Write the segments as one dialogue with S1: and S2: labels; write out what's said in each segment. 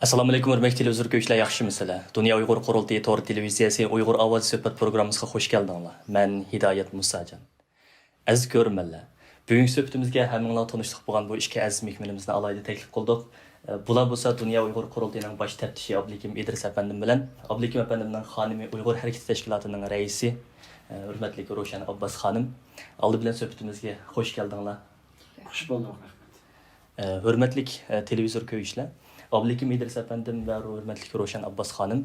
S1: Assalomu alaykum hurmatli televizor yaxshimisizlar? Dunyo Uyg'ur qurultiyi to'g'ri televiziyasi Uyg'ur ovoz suhbat programmasiga xush keldinglar. Men Hidoyat Musajon. Aziz ko'rmanlar, bugungi suhbatimizga hammanglar tanishlik bo'lgan bu ikki aziz mehmonimizni alayda taklif qildik. Bular bo'lsa Dunyo Uyg'ur qurultiyining bosh taftishi Abdulikim Idris afandim bilan Abdulikim afandimning xonimi Uyg'ur harakat tashkilotining raisi hurmatli Ro'shan Abbos xonim. Oldi bilan suhbatimizga xush keldinglar.
S2: Xush bulduk.
S1: Hurmatli televizor ko'yishlar. Abdulikim Idris afandim va hurmatli Ro'shan Abbos xonim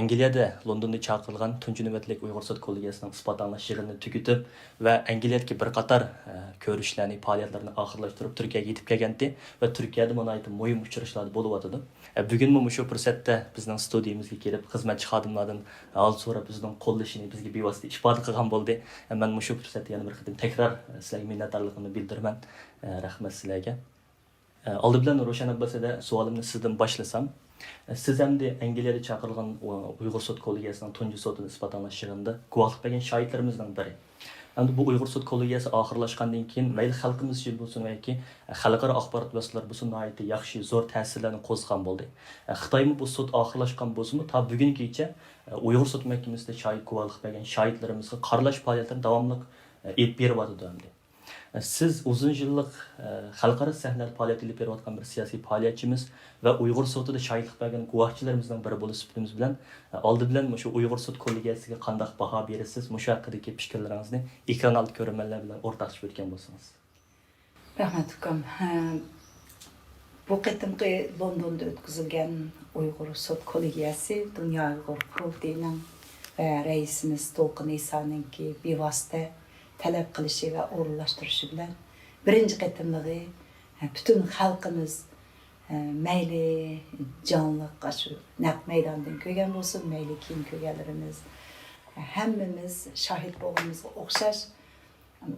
S1: Angliyada Londonda chaqirilgan tunji navbatlik Uyg'ur sud kollegiyasining isbot anglash yig'inini tugatib va Angliyadagi bir qator ko'rishlarni, faoliyatlarni oxirlashtirib Turkiyaga yetib kelgandi va Turkiyada munoyibdi muhim uchrashuvlar bo'lib o'tdi. Bugun shu fursatda bizning studiyamizga kelib xizmatchi xodimlardan hol so'rab bizning qo'llashini bizga bevosita ifoda qilgan bo'ldi. Men shu fursatda yana bir qatim takror sizlarga minnatdorligimni bildiraman. Rahmat sizlarga. Oldi bilan Ro'shan Abbosada savolimni sizdan boshlasam, siz hamda Angliyada chaqirilgan Uyg'ur sud kollegiyasining tunji sudini isbot anglash yig'inida guvohlik bergan shohidlarimizdan biri. Endi bu Uyg'ur sud kollegiyasi oxirlashgandan keyin mayli xalqimiz uchun bo'lsin yoki xalqaro axborot vositalari bo'lsin nihoyatda yaxshi zo'r ta'sirlarni qo'zg'agan bo'ldi. Xitoymi bu sud oxirlashgan bo'lsa-mu, ta bugungacha Uyg'ur sud mahkamasida shohid guvohlik bergan shohidlarimizga qaralash faoliyatlarini davomli olib beryapti. Siz uzun yillik xalqaro sahnada faoliyat olib berayotgan bir siyosiy faoliyatchimiz va Uyg'ur sudida shohidlik bergan guvohchilarimizdan biri bo'lib sifatimiz bilan oldi bilan shu Uyg'ur sud kollegiyasiga qanday baho berasiz? Shu haqidagi fikrlaringizni ekran oldi ko'rmanlar bilan o'rtoqlashib o'tgan bo'lsangiz.
S3: Rahmat ukam. Bu qitimqi Londonda o'tkazilgan Uyg'ur sud kollegiyasi Dunyo Uyg'ur qurultiyining va raisimiz To'lqin Isoninki bevosita talab qilishi va o'rinlashtirishi bilan birinchi qitimligi butun xalqimiz mayli jonliq shu naq maydondan ko'rgan bo'lsin, mayli keyin ko'rganlarimiz hammamiz shohid bo'lganimizga o'xshash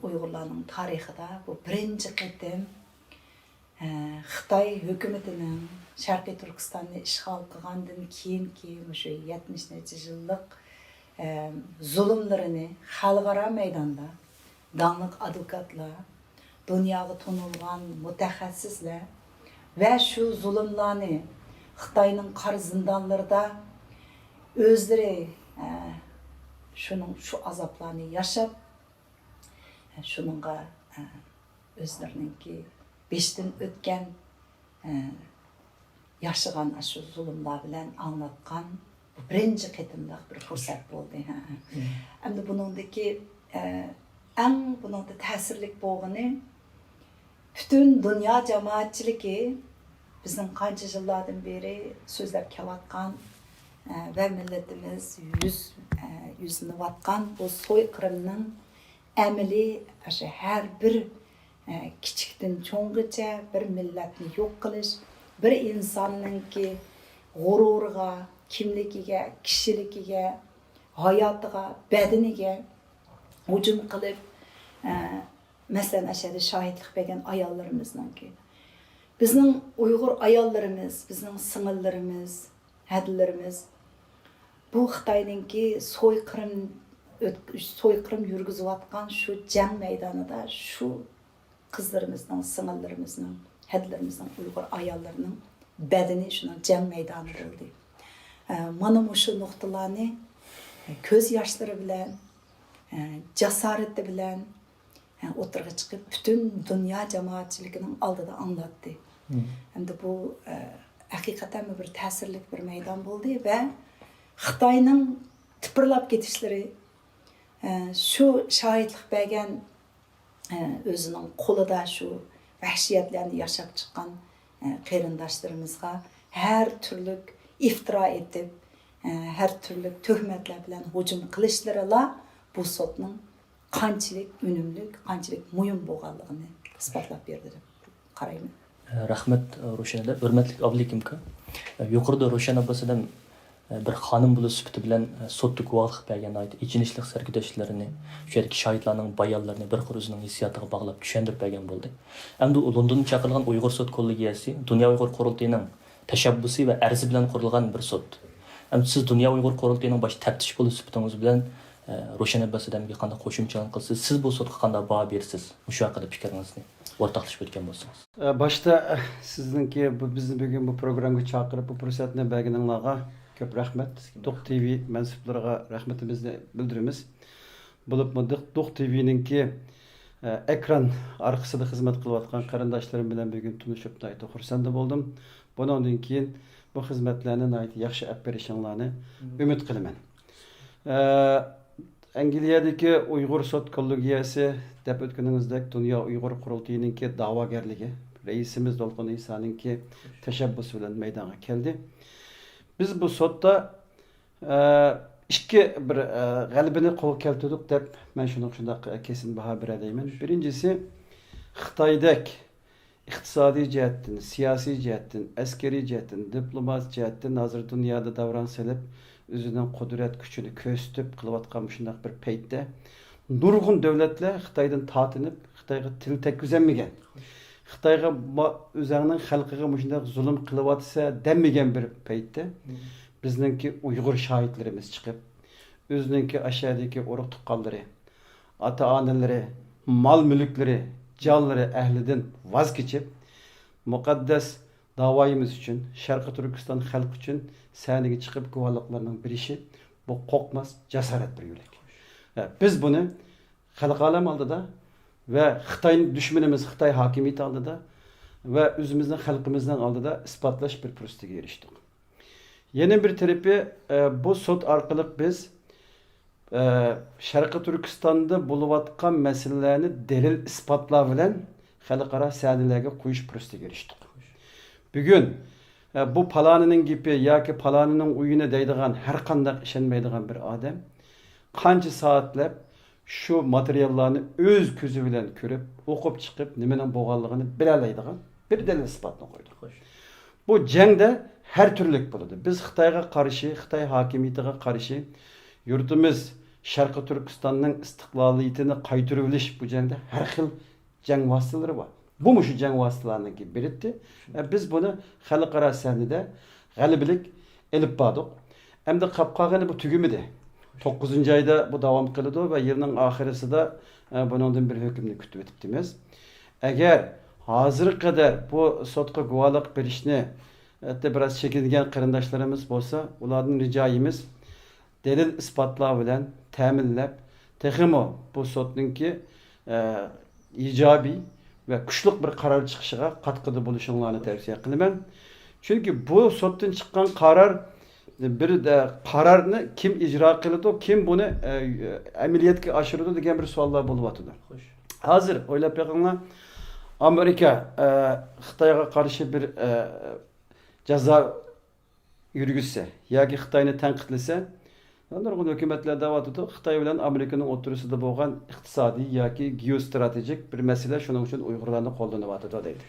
S3: Uyg'urlarning tarixida bu birinchi qitim Xitoy hukumatining Sharqiy Turkistonni ishg'ol qilgandan keyingi o'sha 70 yillik zulmlarini xalqaro maydonda dağınık advokatlar, dünyada tanılgan mutaxassislar ve şu zulümlerini Xitayning qar zindanlarida özleri şu azaplarını yaşap, şununla özlerininki beşten ötken yaşagan şu zulümler bilen anlatkan birinci qitimlik bir fırsat oldu. Endi bunundaki bunun da ta'sirlik bo'lgani bütün dünya jamoatchiligi bizning qancha yillardan beri so'zlab kelayotgan va millatimiz yuzinayotgan bu so'yqirmning amaliy har bir kichikdan cho'nggacha bir millatni yo'q qilish, bir insonningki g'ururiga, kimligiga, kishiligiga, hayotiga, badaniga hücum qilib mesela aşağıda şahitlik bergan ayollarimizningki bizning Uyg'ur ayollarimiz, bizning singillarimiz, hadillarimiz bu Xitoyningki so'yqirm yurgizayotgan shu jang maydonida shu qizlarimizning, singillarimizning, hadillarimizning, Uyg'ur ayollarining badani shuna jang maydoni bo'ldi. Mana shu nuqtalarni ko'z yoshlari bilan cesareti bilen oturga çıkıp bütün dünya cemaatçilikinin aldıda anlattı. Hem de bu hakikaten bir tesirlik bir meydan oldu ve Xitayning tıpırlap getişleri şu şahitlik bergen özünün kolida şu vahşiyetlerini yaşap çıkan qarindoshlarımızga her türlü iftira etip her türlü töhmetler bilen hücum qilishlarla bu sotning qanchalik unumli, qanchalik muhim bo'lganligini isbotlab berdi deb qarayman.
S1: Rahmat Ro'shan aka, hurmatli Abdulikim aka. Yuqorida Ro'shan Abbosdan bir xonim bo'lib sifati bilan sotda guvohlik bergan aytdi. Ichinishlik sargudashlarini, shu yerdagi shohidlarning bayonlarini bir o'zining hissiyotiga bog'lab tushuntirib bergan bo'ldi. Endi Londonda chaqirilgan Uyg'ur sud kollegiyasi Dunyo Uyg'ur qurultiyining tashabbusi va arzi bilan qurilgan bir sud. Endi siz Dunyo Uyg'ur qurultiyining bosh taftish bo'lib sifatingiz bilan Ro'shan Abbosdan qanday qo'shimchalar qilsiz? Siz bu sudga qanday baho berasiz? Shu haqida fikringizni. o'rtoqlashib o'tgan bo'lsangiz.
S2: Başta sizinki bu bizni bugün bu programga chaqirib bu fursatni berganingizga ko'p rahmat. Duq TV mansublarga rahmatimizni bildiramiz. Bo'libmi Duq TV'ninki ekran arkasida xizmat qilayotgan qarindoshlarim bilan bugun tanishib xursand bo'ldim. Bundan keyin bu xizmatlarni yaxshi olib berishinglarni umid qilaman. Angliyadagi Uyg'ur sud kollegiyasi deb o'tganimizdek Dunyo Uyg'ur qurultayiningki da'vogarligi reisimiz Dolqin Isoninki tashabbusi bilan maydonga keldi. Biz bu sudda ikki bir g'alabani qo'l keltirdik deb men shunday kesin baho berayman. Birinchisi Xitoydek iqtisodiy jihatdan, siyosiy jihatdan, askeriy jihatdan, diplomat jihatdan hozir dunyoda davron silib o'zining qudrat kuchini ko'rsatib qilayotgan shunday bir paytda nurg'un davlatlar Xitoydan tortinib, Xitoyga til tekkizolmagan. Xitoyga o'zining xalqiga shunday zulm qilyotsa demagan bir paytda bizningki Uyg'ur shohidlarimiz chiqib, o'zininki aşağıdaki urug' tuqqanlari, ota-onalari, mol-mulklari, jonlari ahlidan voz kechib, muqaddas davoyimiz uchun, Sharqi Turkiston xalqi uchun sahnaga chiqib guvohliklarning birishi bu qo'rqmas jasorat bir yo'lak. Biz buni xalq olam oldida va Xitoy dushmanimiz Xitoy hokimiyati oldida va o'zimizning xalqimizning oldida isbotlash bir fursatiga erishdik. Yana bir tarafi bu sud orqali biz Sharqi Turkistonda bo'layotgan masalalarni dalil isbotlar bilan xalqaro sahnalarga qo'yish fursatiga erishdik. Bugun bu palonining gipi yoki palonining uyini deydigan har qanday ishonmaydigan bir odam qancha soatlab shu materiallarni o'z ko'zi bilan ko'rib, o'qib chiqib, nimaning bo'lganligini bilalaydigan bir dalil isbotni qo'ydik. Bu jangda her türlük bo'ladi. Biz Xitoyga qarshi, Xitoy hokimiyatiga qarshi yurtimiz Sharqi Turkistonning istiqloliyatini qaytarib olish bu jangda har xil jang vositalari bor. Bu mu şu jang vositalarining biritti. Biz buni xalqaro sahnada g'alabalik elib bordik. Endi qapqog'ini bu tugimidi. 9-oyda bu davom qiladi va yilning oxirisida buningdan bir hukmni kutib o'tibdimiz. Agar hozir qadar bu sudga guvohlik berishni hatta biraz çekilgen qarindoshlarimiz bo'lsa, ularning rijoyimiz delil isbotlar bilan ta'minlab, texmo bu sudninki ijobiy va kuchli bir qaror chiqishiga qatqida bo'lishinglarni tavsiya qilaman. Chunki bu suddan chiqqan qaror bir qarorni kim ijro qiladi, kim buni amaliyotga oshiradi degan bir savollar bo'lyapti. Hozir o'ylab qo'yinglar, Amerika Xitoyga qarshi bir jazo yürgüse, yoki Xitoyni tanqidlasa, nurg'un hukumatlar da'vatida Xitoy bilan Amerikaning o'rtasida bo'lgan iqtisodiy yoki geostrategik bir masala shuning uchun Uyg'urlarni qo'llanyapti deydi.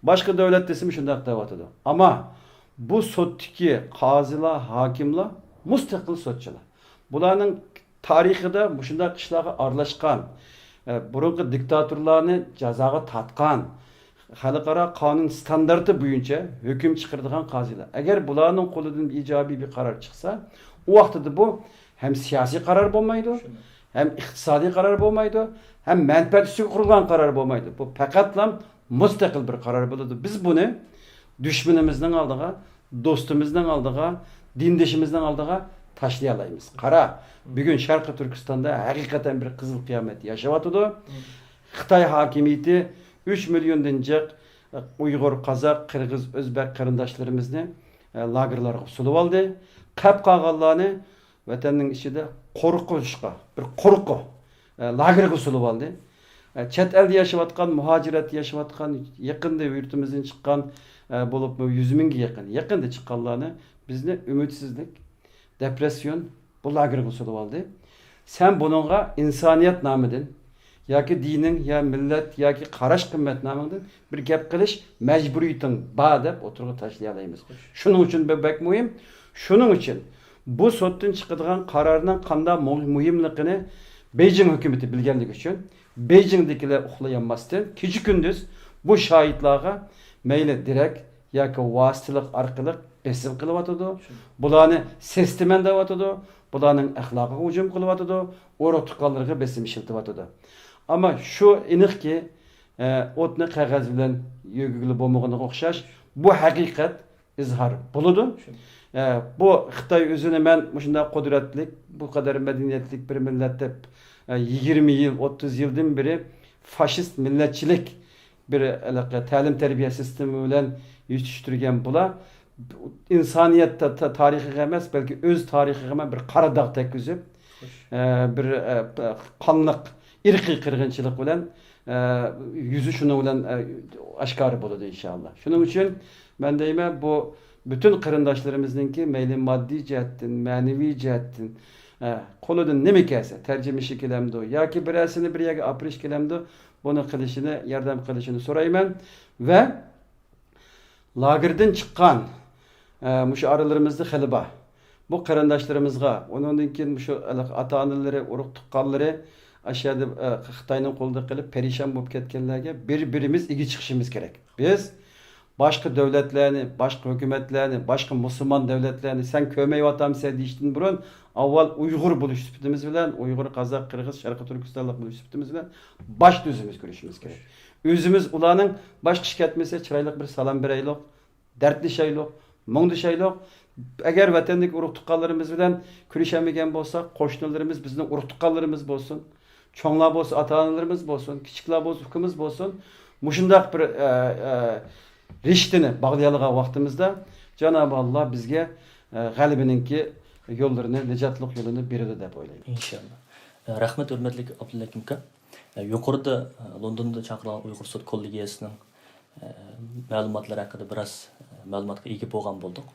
S2: Boshqa davlat desam shunday da'vatida. Ammo bu sudtiki qozilar, hokimlar mustaqil sudchilar. Bularning tarixida shunday qishlarga aralashgan, burungi diktatorlarni jazoga tortgan, xalqaro qonun standarti bo'yicha hukm chiqaradigan qozilar. Agar bularning qo'lidan ijobiy bir qaror chiqsa, u vaqtida bu ham siyosiy qaror bo'lmaydi, ham iqtisodiy qaror bo'lmaydi, ham manfaat uchun qurilgan qaror bo'lmaydi. Bu faqatla mustaqil bir qaror bo'ladi. Biz buni dushmanimizning oldiga, do'stimizning oldiga, dindeshimizning oldiga tashlay olamiz. Qara, bugun Sharqi Turkistonda haqiqatan bir qizil qiyomat yashayotdi. Xitoy hokimiyati 3 milyondan jiq Uyg'ur, Qozoq, Qirg'iz, O'zbek qarindoshlarimizni lagerlarga sulib oldi. Qap qolganlarni vatanning ichida qo'rqishga, bir qo'rqu lagerga sulib oldi. Chet elda yashayotgan, muhojirat yashayotgan, yaqinda yurtimizdan chiqqan bo'lib 100 mingga yaqinda chiqqanlarni bizni umidsizlik, depression bu lagerga sulib oldi. Sen bununla insoniyat nomidan yoki dining ya millat yoki qarash qimmat nomidan bir gap qilish majburiyating bor deb o'tirg'i tashlay olamiz. Shuning uchun bek muhim. Shuning uchun bu suddan chiqadigan qarorning qanday muhimligini Beijing hukumati bilganligi uchun Beijingdagilar uxlayolmasdan kecha kunduz bu shohidlarga mayli direkt yoki vositalik orqali besim qilyotdi. Bularni sestiman deyotdi. Bularning axloqiga hujum qilyotdi. O'roq tuqqanlarga besim ishlatyotdi. Ama şu iniqki o'tni qog'oz bilan yögügülü bo'lmaganiga o'xshash bu haqiqat izhor bo'ladi. Bu Xitoy o'zini men shunday qudratli, bu qadar madaniyatlik bir millat deb 20 yil, 30 yildan beri faşist milletçilik bir ta'lim terbiye sistemi bilan yetiştirgen bular insaniyatda tarixiga emas, belki öz tarixiga ham bir qara dog' tekkizib, bir qonliq irqiy qirg'inchilik bilan yüzü şunu bilan oshkor bo'ladi inshaalloh. Shuning uchun men deyman, bu bütün qarindoshlarimizningki mayli moddiy jihatdan, ma'naviy jihatdan qo'lidan nima kelsa, tarjimishi kelamdi yoki birasini bir yerga opirish kelamdi, buni qilishini, yordam qilishini so'rayman va lagerdan chiqqan mushu aralarımızda hali bor. Bu qarindoshlarımizga, ondan keyin mushu ota-onalari, urug' tuqqanlari aşağıda Xitoyning qo'lida qilib perişan bo'lib ketganlarga bir-birimiz igi chiqishimiz kerak. Biz başka devletlerini, başka hükümetlerini, başka Müslüman devletlerini sen kömeyi vatamsiye deyiştin burun, avval Uygur buluş süpütümüz bilen, Uygur, Kazak, Kırgız, Şarkı Türkistanlık buluş süpütümüz bilen baş düzümüz görüşümüz gerek. Özümüz ulanın baş kişi etmese çıraylık bir salam bireylik, dertli şeylik, muğdu şeylik. Eğer vatandaş uruk tukkallarımız bilen külüşemegen bolsa, koşnularımız bizden uruk tukkallarımız bolsun, çoğunlar bolsa, ata-analarımız bolsun, küçükler bolsa, hükümüz bolsun. Muşundak bir Riştini bağlayalığa vaktimizde Cenab-ı Allah bizge galibininki yollarını, necatlık yolunu beridi deb o'ylayman.
S1: İnşallah. Rahmet hürmetlik Abdullakim aka. Yuqorida Londonda chaqirilgan Uyg'ur sud kollegiyasining ma'lumotlari haqida biroz ma'lumotga ega bo'lgan bo'ldik.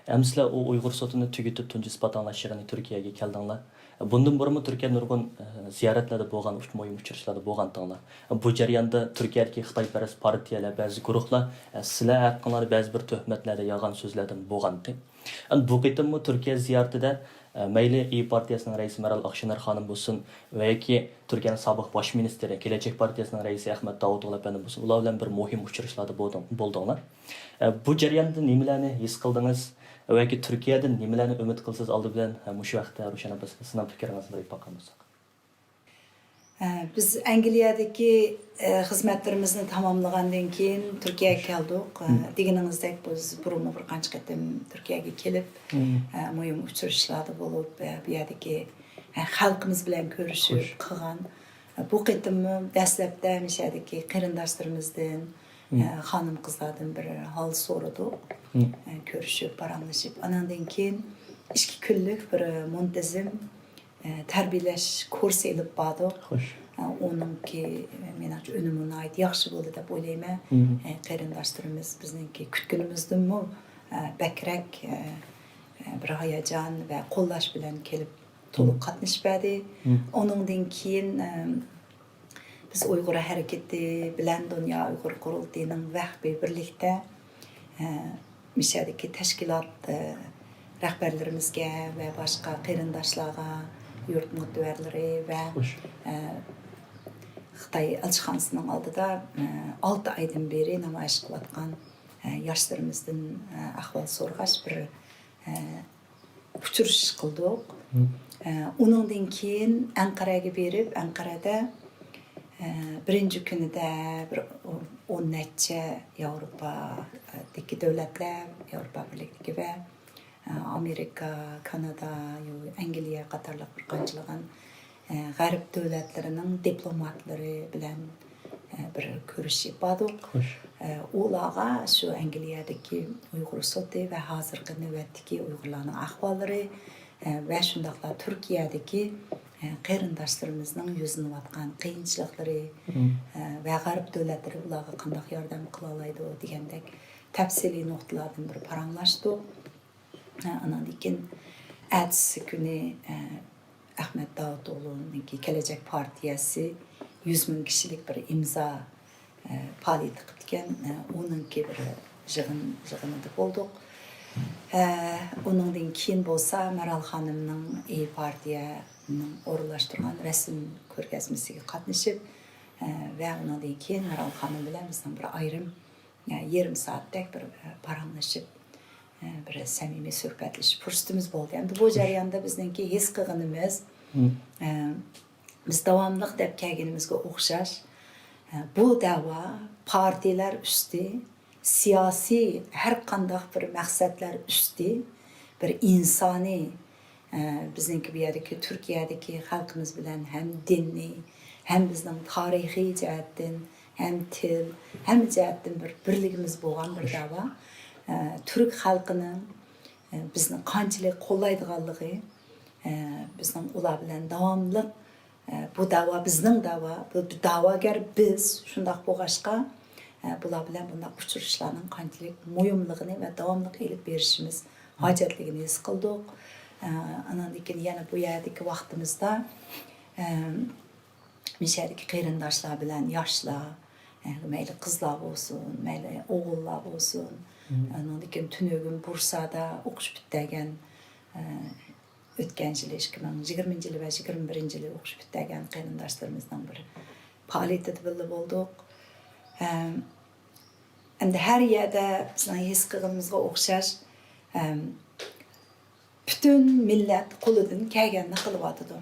S1: Sizlar o Uyg'ur sudini tugitib tunji isbot anglashig'ini Turkiyaga keldinglar. Bundan burun Turkiya nurg'un ziyoratlarda bo'lgan, muhim uchrashuvlarda bo'lgandinglar. Bu jarayonda Turkiyadagi Xitoyparast partiyalar, ba'zi guruhlar sizlar haqinglarda ba'zi bir tuhmatlarda yolg'on so'zlardan bo'lgandi. Bu qitimmi Turkiya ziyoratida mayli İYİ partiyasining raisi Meral Akşener xonim bo'lsin va yoki Turkiyaning sobiq bosh ministri, Kelajak partiyasining raisi Ahmet Davutoğlu efendim bo'lsin, ular bilan bir muhim uchrashuvlarda bo'ldinglar. Bu jarayonda nimalarni his qildingiz? Belki Türkiye'den nimalarni umid qilsiz oldi bilan mushu vaqtda Rushan Abbas sizning fikringizni bilib boqamiz.
S3: Biz Angliyadagi xizmatlarimizni tamomlagandan keyin Turkiyaga keldik. Deganingizdak biz burun bir qancha qatim Turkiyaga kelib, muhim uchrashuvlarda bo'lib, bu yerdagi xalqimiz bilan ko'rishib qilgan. Bu qatimmi dastlabda mishadagi qarindoshlarimizdan, xonim qizlardan bir hol so'radik. Görüşüp, paramlaşıp, anandan keyin 2 kunlik bir muntazam tarbiyalash kursi ilib bordik. Onunki menimcha unumini ait yaxshi bo'ldi deb o'ylayman. Qarindoshlarimiz bizningki kutganimizdanmi bakrak bir hayajon va qo'llash bilan kelib to'liq qatnashmadi. Onundan keyin biz Uyg'ur harakati bilan Dunyo Uyg'ur qurultiyining vahbi birlikda Mishadagi tashkilot rahbarlarimizga va boshqa qarindoshlarga, yurt muhtojlari va Xitoy elchixonasining oldida 6 oydan beri namoyish qilayotgan yoshlarimizdan ahvol so'rg'ash bir uchrashish qildik. Uningdan keyin Anqaraga berib, Anqarada birinchi kunida bir 10 necha Yevropadagi davlatlar, Yevropa Birlikligi va Amerika, Kanada, Angliya qatorliq bir qanchalagan g'arb davlatlarining diplomatlari bilan bir ko'rishib bordik. Ularga shu Angliyadagi Uyg'ur sudi va hozirgi navbatdagi Uyg'urlarning ahvollari va shundaqla Turkiyadagi qarindoshlarimizning yuzinayotgan qiyinchiliklari va g'arb davlatlari ularga qanday yordam qila oladi degandek tafsiliy nuqtalardan bir paranglashdik. Andan keyin ertesi kuni Ahmet Davutoğlu'nun Kelajak partiyasi 100 ming kishilik bir imzo faoliyat qilgan. Onunki bir yig'inida bo'ldik. Onundan keyin bo'lsa Meral xonimning İYİ partiyaning o'rinlashtirgan rasm ko'rgazmasiga qatnashib va undan keyin Meral xonim bilan bizning bir ayrim yarim soatdek bir paranglashib bir samimiy suhbatlashish fursatimiz bo'ldi. Endi bu jarayonda bizningki his qilganimiz biz davomli deb kelganimizga o'xshash bu dava partiler üstü, siyasi her qandaq bir məqsədlər üstü, bir insani bizniki bu yerdeki Türkiye'deki halkımız bilen hem dinli, hem bizden tarihi cihetten, hem til, hem cihetten bir birligimiz bolgan bir dava. Türk halkının bizden qançalik qollaydiganlığı, bizden ular bilen davamlıq bu dava bizning dava, bu davagar biz shundoq bo'lg'achqa bular bilan bunday uchrashishlarning qanchalik muhimligini va davomli elib berishimiz hojatligini his qildik. Andan keyin yana bu yerdagi vaqtimizda mishadagi qarindoshlar bilan yoshlar, mayli qizlar bo'lsin, mayli o'g'illar bo'lsin, andan keyin tunugim Bursada o'qish bitgan o'tgan yil 2020 yili va 21 yili o'qish bitgan qarindoshlarımızdan biri faoliyatda birga bo'ldik. Endi har yerda bizning his qilganimizga o'xshash butun millat qo'lidan kelganini qilyotdi.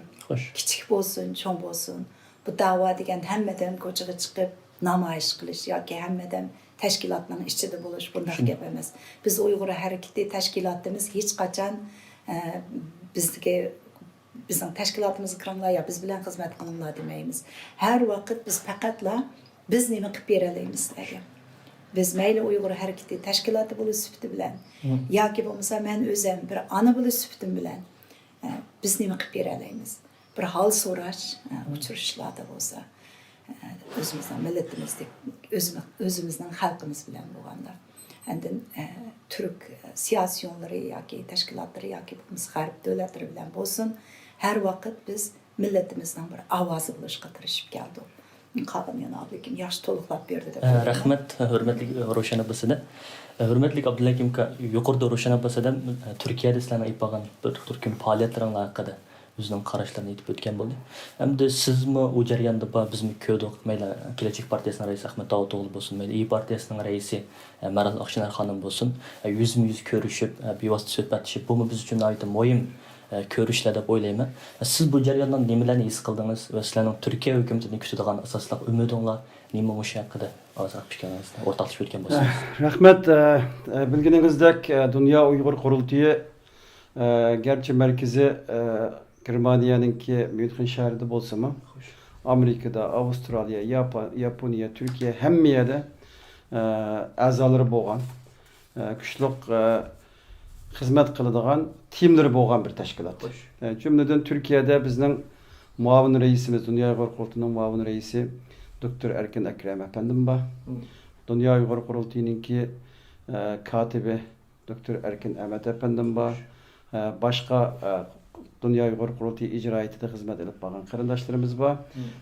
S3: Kichik bo'lsin, cho'ng bo'lsin. Bu da'vo degan hammadan ko'chaga chiqib namoyish qilish yoki hammadan tashkilotning ichida bo'lish bunday gap emas. Biz Uyg'ur harakati tashkilotimiz hech qachon bizning tashkilotimizni kiringlar yo biz bilan xizmat qilinglar demaymiz. Har vaqt biz faqatla biz nima qilib bera olamiz degan. Biz mayli Uyg'ur harakati tashkiloti bo'lish sifati bilan yoki bo'lmasa men o'zim bir ona bo'lish sifatim bilan biz nima qilib bera olamiz. Bir hol so'rash, uchrashishlarda bo'lsa, o'zimizning millatimizdek, o'zimizning xalqimiz bilan bo'lganda. Endi Türk siyasiyonları yoki tashkilotlari yoki g'arb davlatlari bilan bo'lsin, har vaqt biz millatimizning bir ovozi bo'lishga tirishib keldik. Qolgan yana lekin yaxshi to'liqlab berdi deb.
S1: Rahmat, hurmatli Ro'shan opasida. Hurmatli Abdullakim aka, yuqorida Ro'shan opasidan Turkiyada sizlarning aytib bo'lgan bir turkum faoliyatlaringiz haqida o'zining qarashlarini aytib o'tgan bo'ldi. Hamda sizmi u jarayonda bizmi ko'rdik, mayli Kelajak partiyasining raisi Ahmet Davutoğlu bo'lsin, mayli İYİ partiyasining raisi Maral Akşener xonim bo'lsin, yüzma-yüz ko'rishib, bevosita suhbatlashib, bu biz uchun ayta muhim ko'rishlar deb o'ylayman. Siz bu jarayondan nimalarni his qildingiz va sizlarning Turkiya hukumatidan kutadigan asosli umidinglar nima o'sha haqida ozroq fikrlaringizni o'rtoqlashib o'tgan bo'lsangiz.
S2: Rahmat. Bildiğinizdek Dünya Uygur Kurultuyu gerçi merkezi Germaniyanınki München şehrinde bolsa mı? Amerika'da, Avustralya, Yaponiya, Türkiye hemme yerde azaları bolgan, güçlük hizmet kılıdığan timleri bolgan bir teşkilat. Cümleden Türkiye'de bizden muavin reisimiz, Dünya Uygur Kurultu'nun muavin reisi Dr. Erkin Ekrem Efendim var. Dünya Uygur Kurultu'nunki katibi Dr. Erkin Ahmet Efendim var. Başka Dünya Uygur Kurultuyu icraiyetinde hizmet edip bağlan qarindaşlarımız var.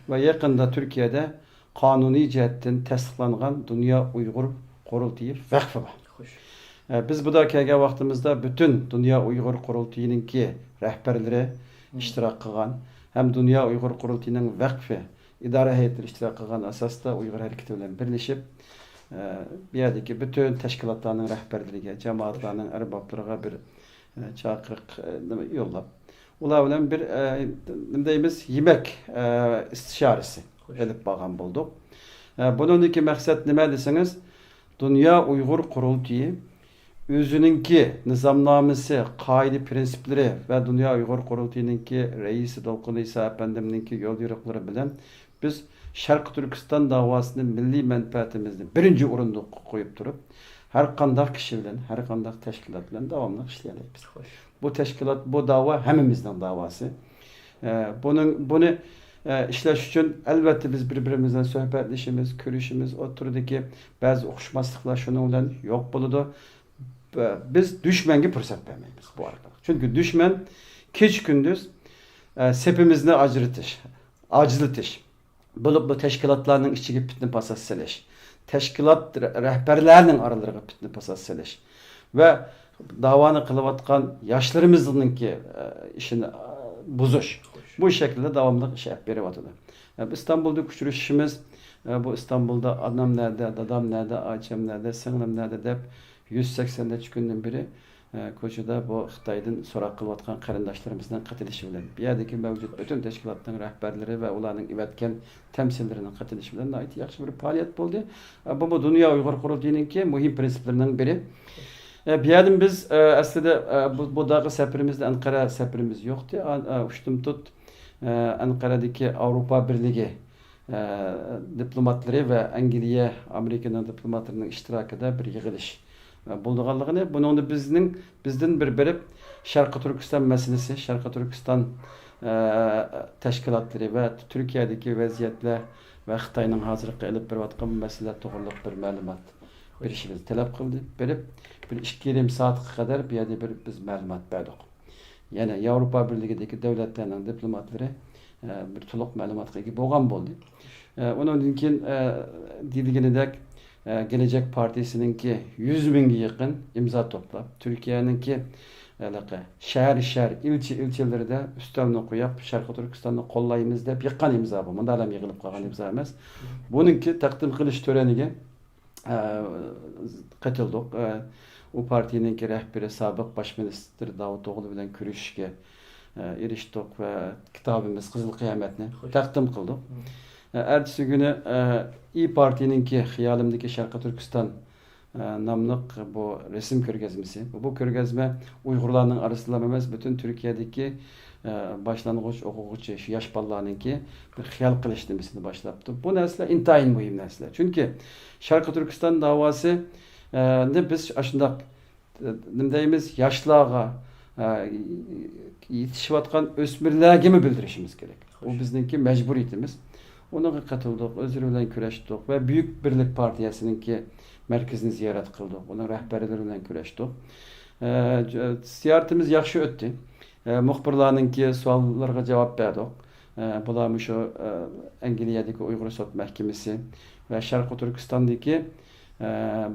S2: Ve yakında Türkiye'de kanuni cihetten tasdiqlangan Dünya Uygur Kurultuyu vakfı var. Biz bu da kelgen vaktimizde bütün Dünya Uygur Kurultuyununki rehberleri iştirak kılgan, hem Dünya Uygur Kurultuyunun vakfı idare heyetleri iştirak kılgan asasda Uygur hareketi bilen birleşip bir yerdeki bütün teşkilatlarının rehberlerine, cemaatlarının erbaplarına bir çağırık yollap. Ular bilen bir deyimiz yemek istişaresi edip bağlan bulduk. Bununki maksat nima deseniz, Dünya Uygur Kurultuyu özününki nizamnamesi, kaide prensipleri ve Dünya Uygur Kurultuyununki reisi Dolkun İsa Efendim'ninki yol yürükleri bilen biz Şarkı Türkistan davasının milli menfaatimizni birinci orunda koyup durup her kandak kişi bilen, her kandak teşkilat bilen devamlı işleyemeyiz. Bu teşkilat, bu dava hemimizden davası. Bunu işleş için elbette biz birbirimizden sohbetleşimiz, görüşümüz, oturdaki bazı okuşmazlıklar şununla yok buludu. Biz düşmenge fırsat vermeyiz bu arada. Çünkü düşman geç gündüz sepimizde acılıtış. Bu teşkilatlarının içi pitni pasas seleş. Teşkilat rehberlerinin aralarına pitni pasas seleş. Ve davanı kılıvatkan yaşlarımızınki işini bozuş. Bu şekilde devamlı şey yapıyordu. İstanbul'da küçülüşümüz, bu İstanbul'da anam nerede, dadam nerede, Ayçem nerede, singlim nerede de 180'de günden beri koşuda bu Xitaydan so'roq qilayotgan qarindoshlarımızdan qatnashishi bilan bu yerdagi mavjud butun tashkilotning rahbarlari va ularning ivatgan temsillarining qatnashishi bilan yaxshi bir faoliyat bo'ldi. Bu Dünya Uyg'ur qurultayiningki muhim prinsiplarining biri. Bu yerdan biz aslida bu dagi safarimizda Anqara safarimiz yo'qdi. Ushtum tut Anqaradagi Avrupa Birligi diplomatları ve Angliya, Amerika'nın diplomatlarının iştirakida bir yig'ilish bo'lganligini, buningda bizden bir berib Sharqi Turkiston masalasi, Sharqi Turkiston tashkilotlari va Turkiyadagi vaziyatlar va Xitoyning hozirgi olib borayotgan masalalar to'g'riliq bir ma'lumot berishimizni talab qildi. Berib bir 2,5 soatga qadar bu yerda biz ma'lumot berdik. Ya'ni Yevropa Birligidagi davlatlarning diplomatlari bir to'liq ma'lumotga ega bo'lgan bo'ldi. Ondan keyin deyilganidek Gelecek Partisininki 100 mingga yaqin imzo to'plab, Turkiyaninki shahar ilçelerinde üstüne qo'yib, Sharqi Turkistonni qo'llaymiz deb yiqqan imzo bu. Bunda ham yig'ilib qolgan imzo emas. Buningki taqdim qilish to'raniga qatıldık. O partininki rahbari sobiq bosh ministr Davutoğlu bilan ko'rishishga erishdik ve kitabımız Qizil Qiyomatni taqdim qildik. Ertesi günü İYİ Parti'ninki Hiyalimdeki Sharqi Turkiston namlıq bu resim körgezmesi. Bu körgezme Uygurlarning arasında emas, bütün Türkiye'deki başlangıç o'quvchi, şu yaş balalarninki bir xiyal qilish demasini başlaptı. Bu narsalar intayin muhim narsalar. Çünkü Sharqi Turkiston davası biz aşındaq deymiz yaşlarga yetişiyotgan o'smirlarga mi bildirishimiz kerak. Bu bizninki mecburiyetimiz. Ona katıldık, özür bilen küreştik ve Büyük Birlik Partiyası'nınki merkezini ziyaret kıldık. Onun rehberleriyle küreştik. Ziyaretimiz yaxşı öttü. Muhbirlarınki suallarga cevap verdik. Bularmış o Angliyadaki Uygur Sot Mahkemesi ve Sharqi Turkiston'daki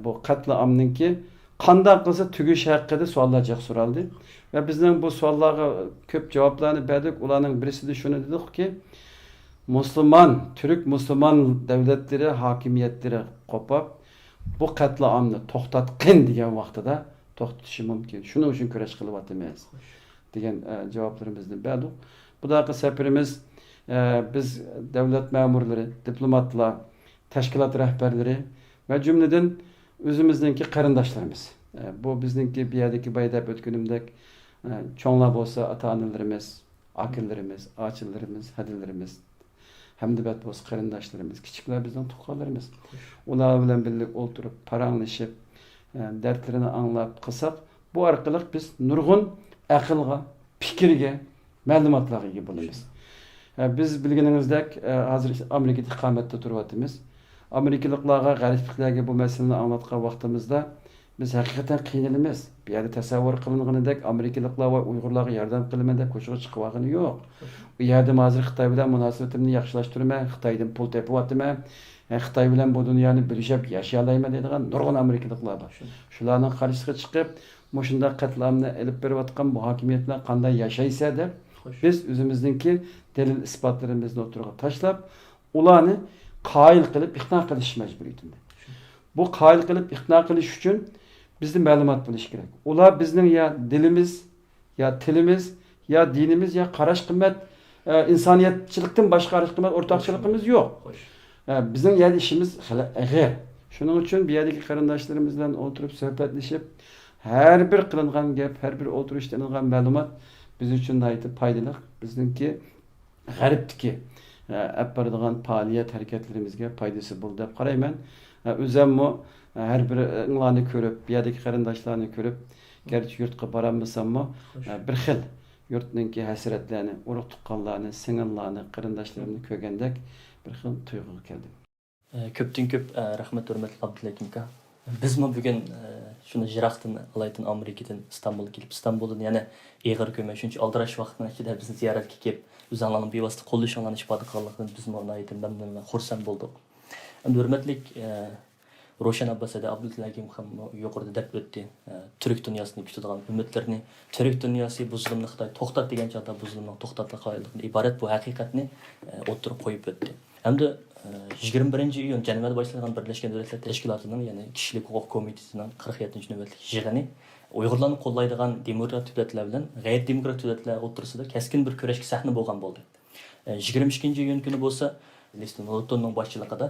S2: bu katliamınki qanday qilsa tugish haqida suallar so'raldi. Ve bizden bu suallarga köp cevaplarını verdik. Ularning birisi de şunu dedik ki, Türk Müslüman devletleri, hakimiyetleri kopap bu katliamni to'xtatqin degan vaqtida to'xtatishi mumkin. Shuning uchun kurash qilyapmiz degan javoblarimizni berdik. Bu daqiqa safarimiz biz davlat ma'murlari, diplomatlar, tashkilot rahbarlari va jumladan o'zimizningki qarindoshlarimiz. Bu bizningki bu yerdagi baydab o'tganimdek cho'nglar bo'lsa ota-onalarimiz, akillarimiz, ochillarimiz, hadillarimiz, hamdibet bo'lsa qarindoshlarimiz, kichiklar bizning tuqqanlarimiz. Ular bilan birlik o'tirib, paranglashib, dardlarini anglab qilsak, bu orqali biz nurg'un aqlga, fikrga, ma'lumotlarga ega bo'lamiz. Biz bilganingizdek, hozir Amerikada iqomatda turyapmiz. Amerikaliklarga, g'arbliklarga bu masalani anlatgan vaqtimizda biz haqiqatan qiynalamiz. Bu yerda tasavvur qilinganidek Amerikaliklar va Uyg'urlarga yordam qilaman deb qo'shiq chiqib yo'q. Bu yerda hozir Xitoy bilan munosabatimni yaxshilashtirman, Xitoydan pul tepyapman, Xitoy bilan bu dunyoni bilishib yashay olmayman deydigan nurg'un Amerikaliklar bor. Shularning qarshisiga chiqib, shunday qatlamni olib berayotgan bu hokimiyatlar qanday yashaysa deb biz o'zimizningki dalil isbotlarimizni o'tirg'a tashlab, ularni qoyil qilib iqno qilish majburiyatida. Bu qoyil qilib iqno qilish uchun bizde ma'lumot bo'lishi kerak. Ular bizning ya dilimiz, ya tilimiz, ya dinimiz, ya qarash qimmat, insoniyatchilikdan boshqa qarash qimmat o'rtoqchiligimiz yo'q. Bizning yer ishimiz g'ayr. Shuning uchun bu yerdagi qarindoshlarimiz bilan o'tirib suhbatlashib, har bir qilingan gap, har bir o'tirishda qilingan ma'lumot biz uchun aytib foydali. Bizningki g'arbdagi olib boradigan faoliyat harakatlarimizga foydasi bo'ldi deb qarayman. O'zimmi her birini ko'rib, bu yerdagi qarindoshlarni ko'rib, garchi yurtga borolmasammi, bir xil yurtninki hasratlarni, urug' tuqqanlarni, singillarni, qarindoshlarimni ko'rgandek bir xil tuyg'uga keldim.
S1: Ko'pdan ko'p rahmat hurmatli Abdullakim aka. Bizmi bugun shuni Jiroqdan, Alaydan, Amerikadan Istanbulga kelib, Istanbuldan yana Ig'ir ko'may shuncha aldirash vaqtning ichida bizni ziyoratga kelib, o'zinglarning bevosita qo'llashinglarni ifoda qilganligidan biz aytib mamnun va xursand bo'ldik. Endi hurmatli Ro'shan Abbas aka Abdullakim ham yuqorida deb o'tdi. Turk dunyosini kutadigan umidlarni, Turk dunyosi bu zulmni Xitoy to'xtat degan chog'da bu zulmni to'xtatla qo'yilgan iborat bu haqiqatni o'tirib qo'yib o'tdi. Hamda 21-iyun Jenevada boshlangan Birlashgan Davlatlar Tashkilotining, ya'ni Kishilik huquq komitetining 47-navbatlik yig'ini Uyg'urlarni qo'llaydigan demokratik davlatlar bilan g'ayri demokratik davlatlar o'rtasida keskin bir kurashga sahna bo'lgan bo'ldi. 22-iyun kuni bo'lsa, Lestin Lottonning boshchiligida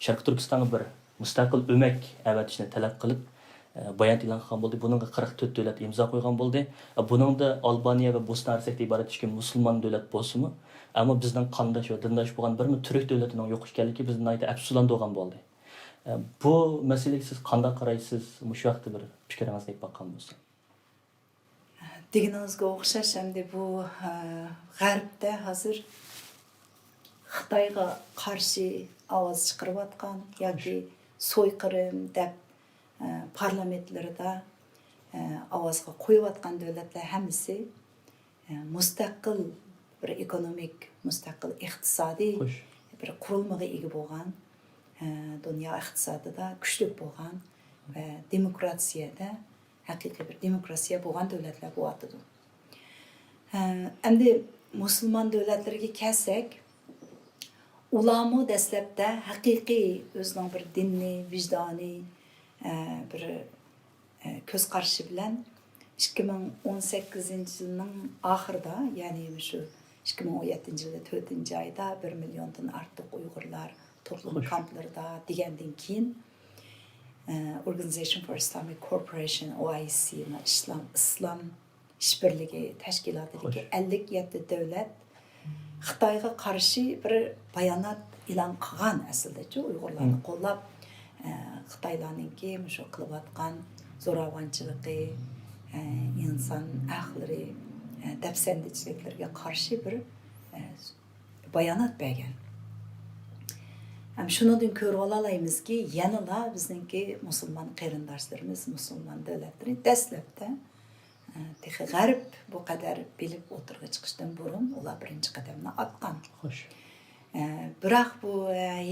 S1: Sharq Turkistonga bir mustaqil o'mak avatishni talab qilib bayon e'lon qilgan bo'ldi. Buningga 44 davlat imzo qo'ygan bo'ldi. Buningda Albaniya va Bosna Hersekda iborat ishki musulmon davlat bo'lsa-mu, ammo bizning qondosh va dindosh bo'lgan bir turk davlatining yo'q ekanligi bizni aytib afsuslantirgan bo'ldi. Bu masalaga siz qanday qaraysiz? Mush vaqtda bir fikringizni aytib baqqan bo'lsa.
S3: Deganingizga o'xshash hamda bu g'arbda hozir Xitoyga qarshi ovoz chiqarayotgan yoki so'yqirim deb parlamentlarida ovozga qo'yayotgan davlatlar hammasi mustaqil bir ekonomik, mustaqil iqtisodiy bir qurilmaga ega bo'lgan, dunyo iqtisodida kuchli bo'lgan va demokratiyada haqiqiy bir demokratiya bo'lgan davlatlar bo'lyapti. Endi musulmon davlatlarga kelsak, ularmu dastlabda haqiqiy o'zining bir dinni, vijdoniy bir ko'z qarashi bilan 2018-yilning oxirida, ya'ni shu 2017-yilda 4-oyda 1 milliondan ortiq Uyg'urlar to'plum kamplarida degandan keyin Organization for Islamic Cooperation OIC İslam işbirligi tashkilotidagi 57 davlat Xitoyga qarshi bir bayonot e'lon qilgan aslida-chi Uyg'urlarni qo'llab Xitoylarninki shu qilayotgan zo'ravonchiligi, inson haqlari, dafsandichiliklarga qarshi bir bayonot bergan. Shundan ko'rib olamizki, yanada bizningki musulmon qarindoshlarimiz, musulmon davlatlari dastlabda g'arb bu qadar bilib o'tirg'i chiqishdan burun ular birinchi qadamni atgan.
S1: Xo'sh.
S3: Biroq bu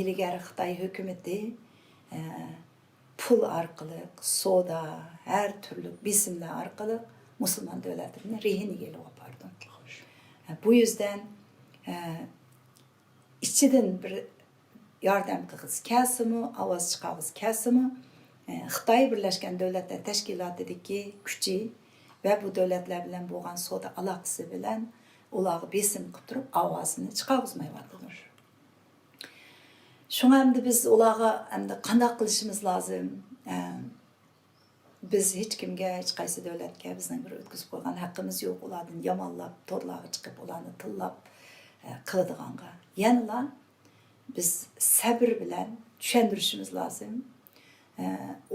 S3: ilgari Xitoy hukumati pul orqali, savdo, har turli bisimlar orqali musulmon davlatlarini rehiniga olib bordi. Bu yüzden ichidan bir yordam qilg'iz kelsimi, ovoz chiqarg'iz kelsimi, Xitoy Birlashgan Davlatlar Tashkilotidagi kuchi va bu davlatlar bilan bo'lgan savdo aloqasi bilan ularga besim qilib turib ovozini chiqarg'izmayapti. Shunga endi biz ularga endi qanday qilishimiz lozim? Biz hech kimga, hech qaysi davlatga bizning bir o'tkazib qo'ygan haqqimiz yo'q. Ulardan yomonlab, to'rlarga chiqib ularni tillab qiladiganga. Yanıla biz sabr bilan tushuntirishimiz lozim.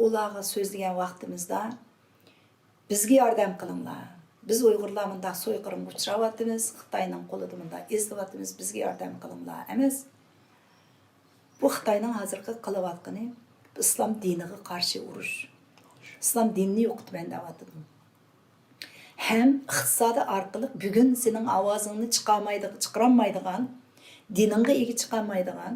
S3: Ularga so'zlagan vaqtimizda bizga yordam qilinglar. Biz Uyg'urlar bunda so'yqirimga uchrayapmiz, Xitoyning qo'lida bunda ezilyapmiz, bizga yordam qilinglar emas. Bu Xitoyning hozirgi qilayotgani islom diniga qarshi urush. İslam dinini yo'qotman deyapti. Hem iqtisodi orqali bugun sening ovozingni chiqarolmaydigan, diningga ega chiqolmaydigan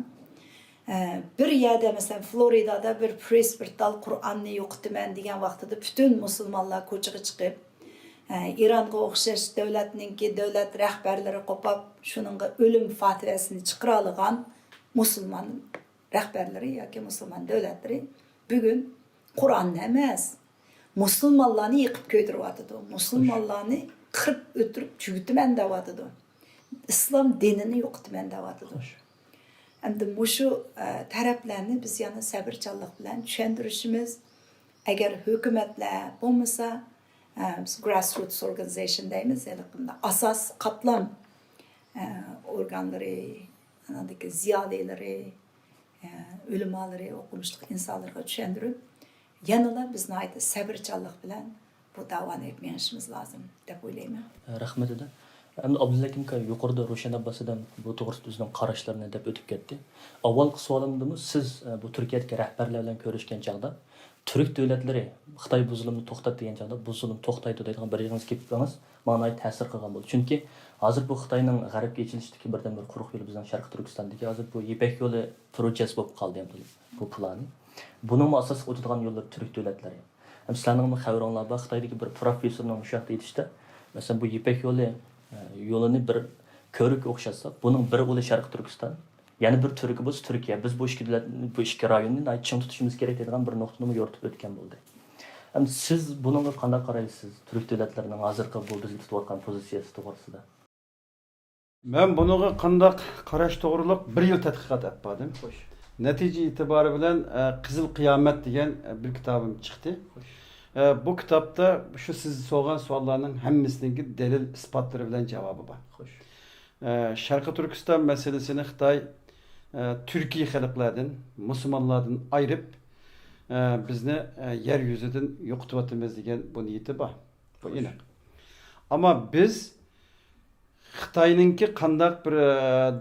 S3: bir yerda masalan Floridada bir presbitertal Qur'onni yo'qotman degan vaqtida butun musulmonlar ko'chaga chiqib İranga o'xshash davlatninki davlat rahbarlari qo'pab shuningga o'lim fatvasini chiqara olgan musulmon rahbarlari yoki musulmon davlatlari bugun Kur'an'ı emas, musulmonlarni yıkıp köydürüyordu. Musulmonlarni kırıp ötürüp çügütümen devadıdı. İslam dinini yo'qotman devadıdı. Endi şu taraflarni biz yana sabırchanlik bilan tushuntirishimiz, agar hukumatlar bo'lmasa, biz grassroots organization deymiz, asas qatlam organlari, anadaki ziyolileri, ulamoları, o'qimishli insonlarga tushuntirib, yanada bizni aytib sabrchanlik bilan bu davoni etmeyishimiz lozim deb o'ylayman.
S1: Rahmat edi. Endi Abdullakim aka yuqorida Ro'shan Abbasidan bu to'g'risida o'zining qarashlarini deb o'tib ketdi. Avvalgi savolimda siz bu Turkiyadagi rahbarlar bilan ko'rishgan chaqda Türk davlatlari Xitoy bu zulmni to'xtat degan chaqda bu zulm to'xtaydi degan bir yig'ingiz kelib qolgansiz, menga ta'sir qilgan bo'ldi. Chunki hozir bu Xitoyning g'arbga echilishdagi birdan bir quruq yo'li bizning Sharq Turkistondagi hozir bu Ipak yo'li projesi bo'lib qoldi ham bu plani. Buning asos o'tadigan yo'llar Türk davlatlari. Ham sizlarning xabaringlar bor Xitoydagi bir professorning shu haqda aytishdi. Masalan bu Ipak yo'lini bir ko'rik o'xshatsa, buning biri bo'li Sharq Turkiston, yana bir Turkiya bo'lsa Turkiya. Biz bu ikki rayonni ching tutishimiz kerak degan bir nuqtani yoritib o'tgan bo'ldi. Hem siz bununla qanday qaraysiz? Türk devletlerinin hozirgi bu bizga tutayotgan pozitsiyasi to'g'risida.
S2: Men bunaga qanday qarash to'g'riliq 1 yil tadqiqot qilib bordim.
S1: Xo'sh.
S2: Natija itibari bilan Qizil qiyomat degan bir kitobim chiqdi. Bu kitobda shu siz so'rgan savollarning hammasining dalil isbotlari bilan javobi bor.
S1: Xo'sh.
S2: Sharqi Turkiston masalasini Xitoy Türkiye xalqlardan, musulmonlardan ayırıp bizni yer yüzüden yo'qotyapmiz degan bu niyati bor. Bu aniq. Ama biz Xitoyninki qandaq bir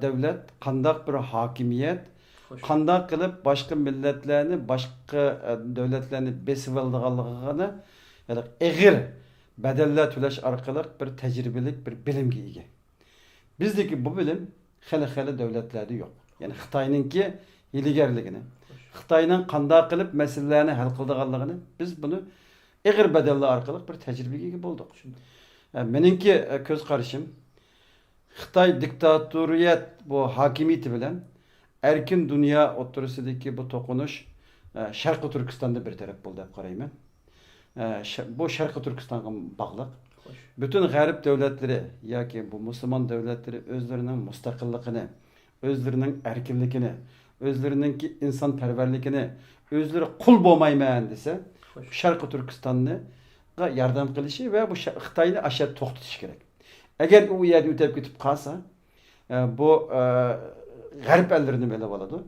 S2: davlat, qandaq bir hokimiyat, qandaq qilib boshqa millatlarni, boshqa davlatlarni besib olganligini, ya'ni ig'ir bedeller to'lash orqali bir tajribelik bir bilimga ega. Bizdeki bu bilim xili davlatlarda yo'q. Yani Xitoyninki hiligarligini, Xitoyning qanday qilib masalalarni hal qilganligini biz bunu ig'ir bedeller orqali bir tajribaga ega bo'ldik. Meningki ko'z qarashim Xitoy diktatoriyat bu hakimiyeti bilen erkin dünya o'rtasidagi bu to'qinish Sharqi Turkistonda bir taraf bo'ldi deb qarayman. Bu Sharqi Turkistonga bog'liq. Bütün g'arb davlatları yoki bu musulmon davlatları o'zlarining mustaqilligini, o'zlarining erkinligini, o'zlarininki insonparvarligini, o'zlari qul bo'lmayman desa, Sharqi Turkistonni yordam qilishi va bu Xitoyni ashad to'xtatish kerak. Eğer o yerden ötep gidip kalsa, bu garip ellerini böyle oladı.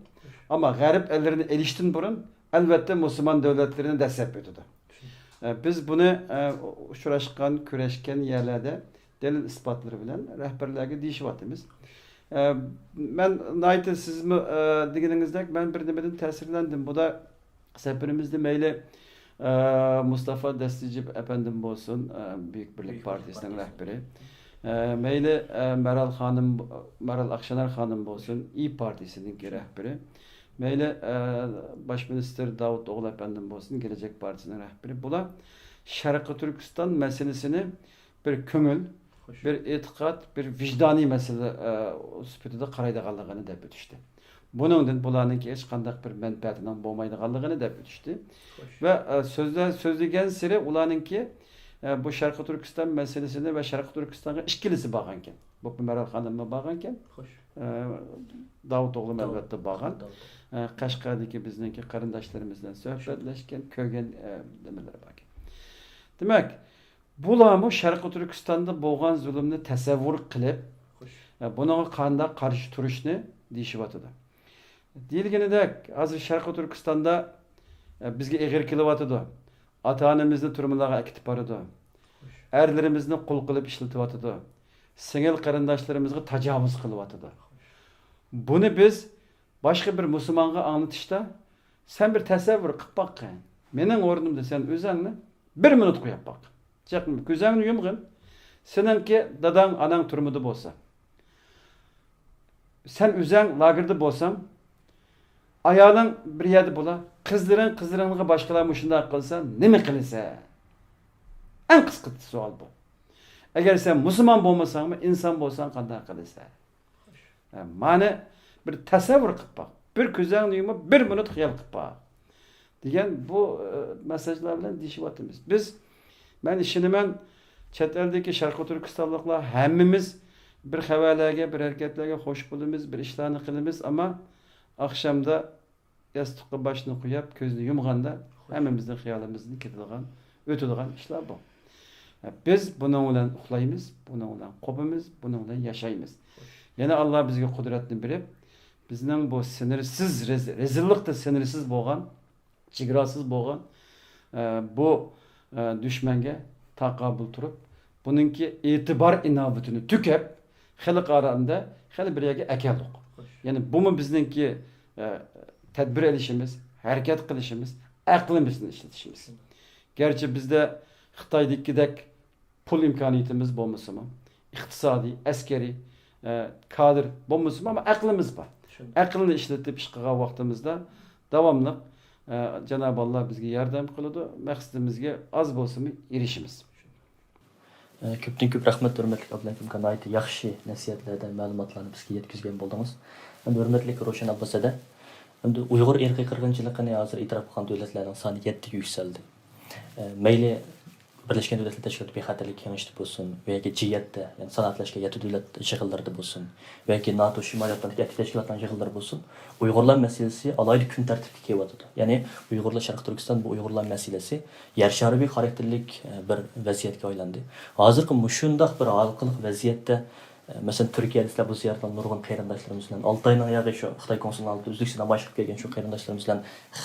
S2: Ama garip ellerini eriştin burun, elbette Müslüman devletlerini destek ediyordu. Biz bunu uçuraşkan, küreşken yerlerde delil ispatları bilen rehberlerge deyişivatımız. Ben nayte siz mi diginizde ben bir demeden tesirlendim. Bu da seferimizde meyle Mustafa Destici efendim olsun, Büyük Birlik Partisi'nin rehberi. Meyle Meral Akşener Hanım olsun, İYİ Partisi'nin rehberi. Meyle Başminister Davutoğlu efendim olsun, Gelecek Partisi'nin rehberi. Bula Şarkı Türkistan meselesini bir köngül, bir etikat, bir vicdani mesele süpütüde qaraydiganligini dep ötüştü. Bunun bularninki hech qanday bir menfaatidan bo'lmaydiganligini dep ötüştü. Ve sözlegen siri ularninki bu Sharqi Turkiston meselesini ve Sharqi Turkistonga ishkilisi bo'lganken. Bu Meral Hanım'a bo'lganken. Davutoğlu elbette bo'lgan. Qashqardagi bizningki qarindoshlarimiz bilan suhbatlashgan, ko'rgan nimalar bor. Demak, bularmi Sharqi Turkistonda bo'lgan zulmni tasavvur qilib, bunaga qanday qarshi turishni deyishyapti. Deyilganidek, hozir Sharqi Turkistonda bizga ig'ir kelyapti. Ata-onamizni turmalarga akitib boradi. Erlerimizni qul qilib ishlatyapti. Singil qarindoshlarimizga tajovuz qilyapti. Buni biz boshqa bir musulmonga anglatishda sen bir tasavvur qilib boqqin. Mening o'rnimda sen o'zingni 1 minut qo'yib boq. Ko'zingni yumg'in. Seninki dadang, anang turmida bo'lsa. Sen o'zing lagerda bo'lsang, ayoling bir yerda bo'lar. Qizlaringga boshqalar shunday qilsa, nima qilsa? En qisqa savol bu. Agar sen musulmon bo'lmasangmi, inson bo'lsang qanday qilsa? Mani bir tasavvur qilib boq. Bir ko'zingni yumib 1 minut xiyol qilib boq. Degan bu mesajlar bilan deyishyapmiz. Ben ishiniman chet eldagi Sharqi Turkistonliklar hammamiz bir xabarlarga, bir harakatlarga xo'sh bo'lamiz, bir ishlarni qilamiz, ammo oqshomda yostiqqa boshni qo'yib, ko'zni yumganda hammamizning xiyolimizni ketadigan, o'tadigan ishlar bu. Biz bunun bilan uxlaymiz, bunun bilan qopimiz, bunun bilan yashaymiz. Yana Allah bizga qudratni berib, bizning bu sinirsiz, rezillikda sinirsiz bo'lgan, chegarasiz bo'lgan bu düşmenge taqabul turib, buningki e'tibor inobatini tükep, xalq orasida xali bir yerga akeldik. Yani bu mu bizningki tedbir elişimiz, hareket qilishimiz, aqlimizni ishlatishimiz. Gerçi bizde Xitoydagidek pul imkoniyatimiz bo'lmasa-mu, iqtisodiy, askeri, kadr bo'lmasa-mu, ama aqlimiz bor. Aqlni ishlatib ish qilgan vaqtimizda davomli Cenab-ı Allah bizga yordam qiladi, maqsadimizga az bo'lsa-mu erishimiz.
S1: Ko'pdan ko'p rahmat hurmatli Abdulakim qanday yaxshi nasihatlardan ma'lumotlarni bizga yetkazgan bo'ldingiz. Endi hurmatli Roshan Abbosada endi Uyg'ur irqiy qirg'inchiligini hozir e'tirof qilgan davlatlarning soni 7 ga yuksaldi. Mayli Birleşken Devletler Teşkilatı Bexatarlik Kengişi bolsun, veya Ciyet'te, yani sanatlaşka yatı devlet yig'inlarida bolsun, veya NATO Şimal Atlantik Teşkilatlarının yig'inlari bolsun, Uyg'urlar meselesi alayda kun tartibga kelyapti. Ya'ni Uyg'urlar Sharq Turkiston bu Uyg'urlar meselesi yer shariy xarakterlik bir vaziyatga aylandi. Hozirgi mushundaq bir xalqlik vaziyatda mesela Türkiye'de sizler bu ziyaretten nurgun qarindoshlarimiz bilan 6 oyning oyog'i shu Xitoy konsulxonasida O'zbekistondan boshqarib kelgan shu qarindoshlarimiz bilan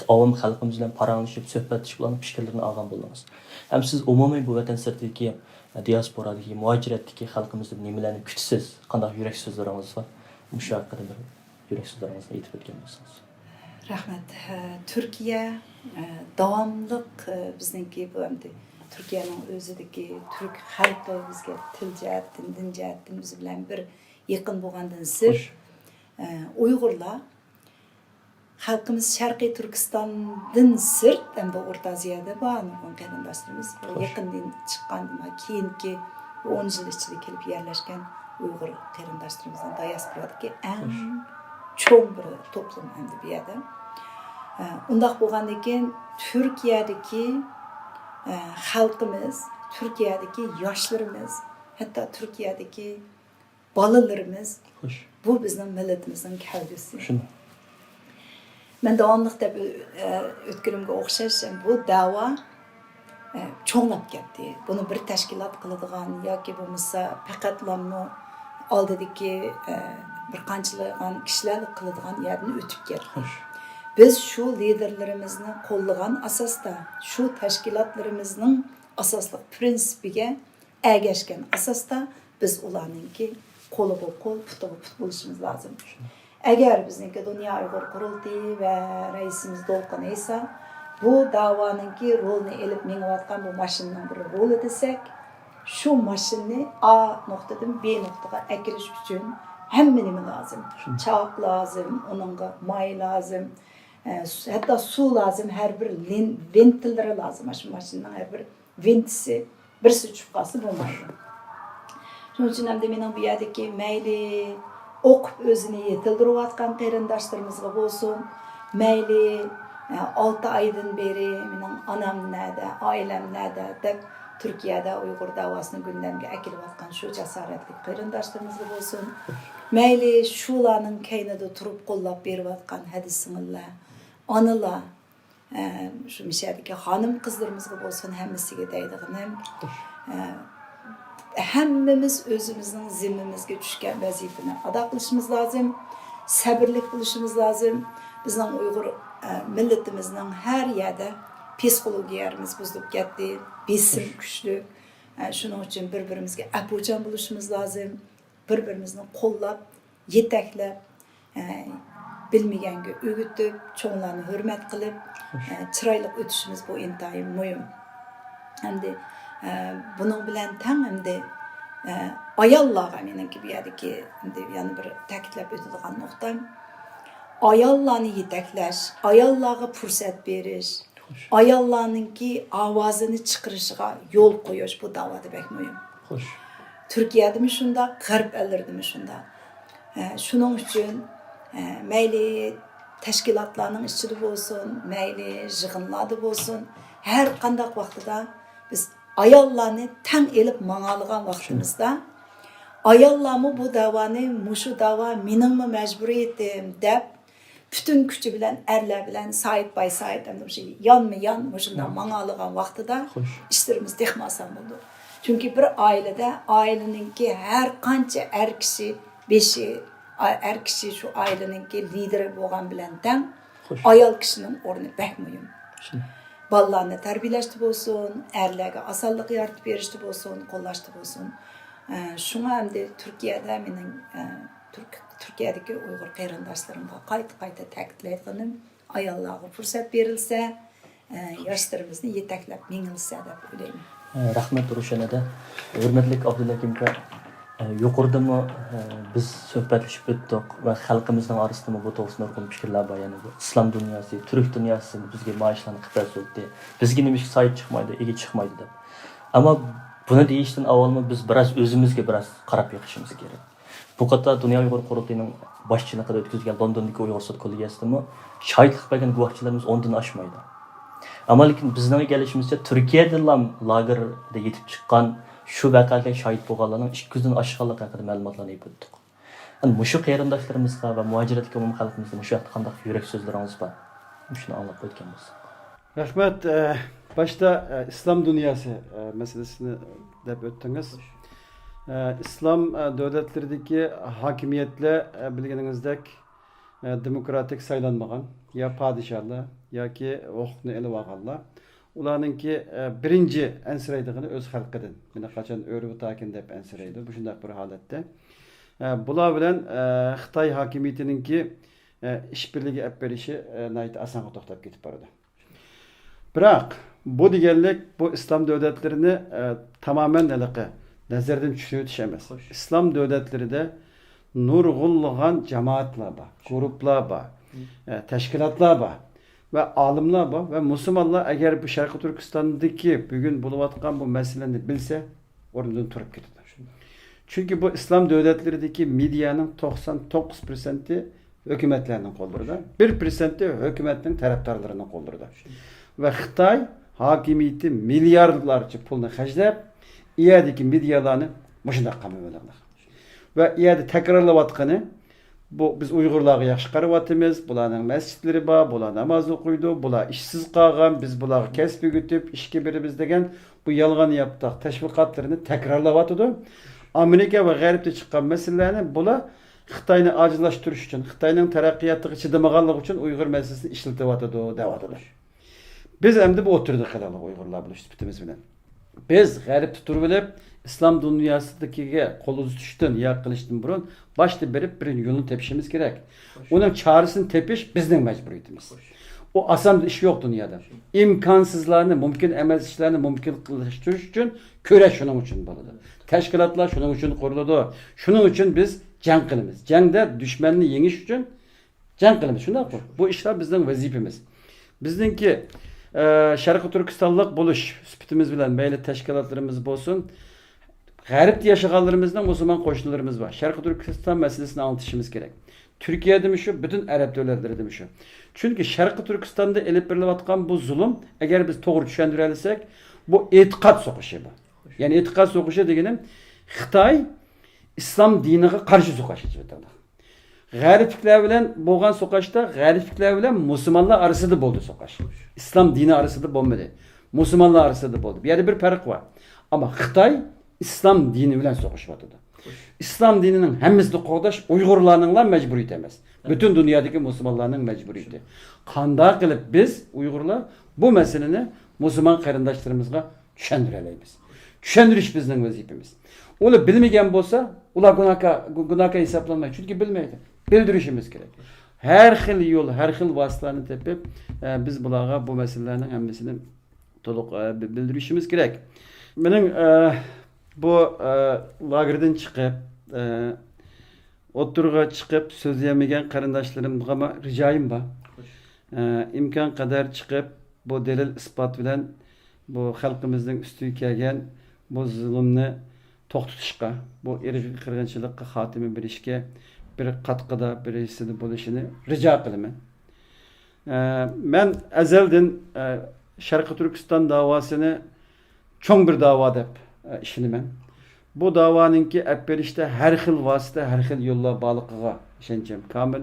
S1: avom xalqimiz bilan paranglashib, suhbatlashib ularning fikrlarini olgan bo'ldingiz. Ham siz umumiy bu vatan sirtidagi diasporadagi, muajiratdagi xalqimizdan nimalarni kutasiz? Qanday yurak so'zlaringiz bor? Mushu haqida bir yurak so'zlaringizni aytib o'tgan bo'lsangiz.
S3: Rahmat. Türkiye davamlıq bizniki bu endi Türkiye'nin özüdeki Türk halkı bizge til jihatdan, din jihatdan biz bilan bir yaqin bo'lgandan sir Uyg'urlar halkımız Sharqiy Turkistondan sir endi O'rta Osiyoda bor nurg'un qarindoshlarimiz yaqindan chiqqandan keyingi 10 yil ichida kelib yerlashgan Uyg'ur qarindoshlarimizni diasporadagi eng cho'ng bir to'plam endi bu yerda. Undaq bo'lgandan keyin Türkiye'deki halkımız, Türkiye'deki yaşlarımız, hatta Türkiye'deki balalarımız bu bizim milletimizin gavdasi. Ben davamlıq deb o'tganimga o'xshash bu da'vo cho'nglab ketdi. Buni bir tashkilot qiladigan yoki bo'lmasa faqatlanma oldidagi bir qanchalagan kishilar qiladigan yerni o'tib ketdi. Biz şu liderlerimizni qo'llagan asosda, şu tashkilotlarimizning asosli prinsipiga ergashgan asosda biz ularninki qo'liga qo'l, putiga put bo'lishimiz lozim. Agar bizniki Dunyo Uyg'ur qurultiyi va raisimiz Dolqin Isa bu da'voninki rolni elib minayotgan bu mashinaning bir roli desak, şu mashinani A nuqtadan B nuqtaga akilish uchun hamma nima lozim. Choq lozim, uningga may lozim. Hatta su lazım, her bir ventilleri lazım. Şu maşının her bir ventisi, bir su çupkası bulmaydı. Şunun için hem de benim bu yerdeki meyli okup özünü yetildirip atkan qarindoshlarımızga bolsun, meyli 6 aydan beri benim anam nerede, ailem nerede deb Türkiye'de Uygur davasını gündemge akilip atkan şu cesaretli qarindoshlarımızga bolsun, meyli şularning keynida turib qo'llab berib atkan hadis singillar, anılar, şu mishadagi hanım kızlarımızga bolsun hammasiga deydiğim hammamiz o'zimizning zimmamizga tushgan vazifani ado qilishimiz lozim, sabrlik bo'lishimiz lozim. Bizning Uyg'ur millatimizning har yerda psixologiyamiz buzilib ketdi, besim kuchli. Shuning uchun bir-birimizga apuchan bo'lishimiz lozim, bir-birimizni qo'llab, yetaklab, bilmaganga o'gitib, cho'nglarni hurmat qilib, chiroyli o'tishimiz bu intayin muhim. Endi bunun bilan tang endi ayollarga meniki bu yerdagi endi yana bir ta'kidlab o'tadigan nuqtam ayollarni yetaklash, ayollarga fursat berish, ayollarninki ovozini chiqarishiga yo'l qo'yish bu da'voda bek muhim. Turkiyadami shunda, G'arb ellardami shunda. Shuning uchun mayli tashkilotlarning ichida bo'lsin, mayli yig'inlarda bo'lsin, har qanday vaqtida biz ayollarni tang elib mang'algan vaqtimizda ayollarmi bu davoni, mushu davo meningmi majburiyatim deb bütün kuchi bilan erlar bilan side by side yonma yon mushundan mang'algan vaqtida ishlarimiz texmasan bo'ldi. Chunki bir oilada aileninki har qancha er kishi shu aileninki lideri bo'lgan bilan tang ayol kishining o'rni bek muhim. Balalarni tarbiyalashda bo'lsin, erlarga osonlik yaratib berishda bo'lsin, qo'llashda bo'lsin. Shunga hamda Turkiyada mening Türkiye'deki Uygur qarindoshlarımga qayta ta'kidlaydiganim ayollarga fursat berilsa, yoshlarimizni yetaklab mengilsa deb o'ylayman.
S1: Rahmat Rushanada. Hurmatli Abdullakim aka, yuqoridami biz suhbatlashib o'tdik va xalqimizning orasida bu to'g'risida nurg'un fikrlar bor. Ya'ni islom dunyosi, turk dunyosi bizga maishlarni qilib o'tdi. Bizga nima ish sayt chiqmaydi, ega chiqmaydi deb. Ammo buni deyishdan avvalmi biz biroz o'zimizga biroz qarab yiqishimiz kerak. Bu qator Dunyo Uyg'ur qurultiyining boshchiligida o'tkazilgan Londondagi Uyg'ur sud kollegiyasida shahidlik bergan guvohchilarimiz 10 dan oshmaydi. Ama lekin bizning gelişimizde Türkiye'de lagerda yetip çıkan şu vakaga şahit bo'lganlarning 200 dan oshganlik haqida ma'lumotlarni o'tdik. Yani mushu qarindoshlarımızga va muajiratga umum xalqimizga mushu haqda qanday yurak so'zlaringiz bor? Shuni anglab o'tganmiz.
S2: Rahmat. Başta İslam dünyası meselesini dep öttünüz. İslam devletlerindeki hakimiyetle bildiğinizdek demokratik saylanmagan ya padişahlar ya ki oğnu eli vağallar. Ularınki birinci ensireydiğini öz halkıdın. Mine kaçan örü takin dep ensireydi. Bu şundak bir halette. Bular bilen Xitay hakimiyetininki işbirliği etberişi nayit asanğa toxtab ketip barıdı. Biroq bu deganlik bu İslam devletlerini tamamen nazardan tushirib o'tish emas. İslam devletlerinde nurg'unlagan cemaatlar bor, gruplar bor, tashkilotlar bor ve alimlar bor ve Müslümanlar eğer bu Şarkı Türkistan'daki bugün buluvatkan bu meseleni bilse oradan turib ketadi. Çünkü bu İslam devletlerindeki medyanın 99%'i hükümetlerinin kollarında, 1%'i hükümetin taraftarlarının kollarında. Ve Xitay hakimiyeti milyarlarca pulunu harcayıp iyadaki medyalarını muşundaq qamamalarlar. Ve iyada tekrarlavatqanı bu biz Uygurlarga yaxshi qaravatimiz, bularning masjidlari bor, bular namoz o'qiydi, bular ishsiz qolgan, biz bularga kasb o'rgatib, ishga beramiz degan bu yolg'on yaptıq tashviqotlarini takrorlavatdi. Amerika ve G'arbda chiqqan masalalarni bular Xitoyni ojizlashtirish uchun, Xitoyning taraqqiyotiga chidamaganligi uchun Uyg'ur masalasini ishlativatdi, deyapti. Biz endi bu o'tirdi qilamiz Uyg'urlar bilan sifatimiz bilan. Biz G'arbda turib olib İslam dünyasındakiga qo'l uzatishdan ya qilishdan burun başta berib bir yo'lni tepishimiz kerak. Uning chorasini tepish bizning majburiyatimiz. O asan ish yo'q dunyoda. İmkansızlarni, mumkin emas ishlarni mumkin qilishtirish uchun kurash shuning uchun bo'ladi. Tashkilotlar shuning uchun quriladi. Shuning uchun biz jang qilamiz. Jangda dushmanni yengish uchun jang qilamiz. Shundaqmi? Bu ishlar bizning vazifamiz. Bizningki Şarkı Türkistanlık buluş süpitimiz bilen böyle teşkilatlarımız olsun. G'arbda yaşaganlarımızdan Müslüman qo'shnilarimiz var. Şarkı Türkistan meselesini anlatışımız gerek. Türkiye'de mi şu, bütün Arap devletlerinde mi şu? Çünkü Şarkı Türkistan'da elip birilayotgan bu zulüm, eğer biz doğru düşündürebilsek, bu etiqat soqışı bu. Yani etiqat soqışı degenim, Xitay İslam dinine karşı soqaşı. G'arbliklar bilan bo'lgan so'qashda g'arbliklar bilan musulmonlar orasida bo'ldi so'qash. İslam dini orasida bo'lmadi. Musulmonlar orasida bo'ldi. Bu yerda bir farq bor. Ammo Xitoy İslam dini bilan so'qishyapti. İslam dininin hammasini qo'g'dash Uyg'urlarning majburiyati emas. Bütün dünyadaki musulmonlarning majburiyati. Qanday qilib biz Uyg'urlar bu meseleni musulmon qarindoshlarımızga tushuntiramiz. Tushundirish bizning vazifamiz. Onu bilmegen bo'lsa, ular günahka hesaplanmaydi. Çünkü bilmeydi. Bildirişimiz gerek. Her xil yol, her xil vasıtalarını tepip biz bularga bu meselelerin hemmisini to'liq bildirişimiz gerek. Benim bu lagerden çıkıp oturga çıkıp sözleyemegen qarindoshlarımga ricayım var. İmkan kadar çıkıp bu delil ispat bilen bu halkımızın üstüge kelgen bu zulümni to'xtatishga, bu erkin qirg'inchilikqa xotima berishga bir qatqida birisini bo'lishini rijo qilaman. Men azaldan Sharqi Turkiston davosini cho'ng bir davo deb ishonaman. Bu davoninki olib berishda har xil vosita, har xil yo'llar borligiga ishonchim komil.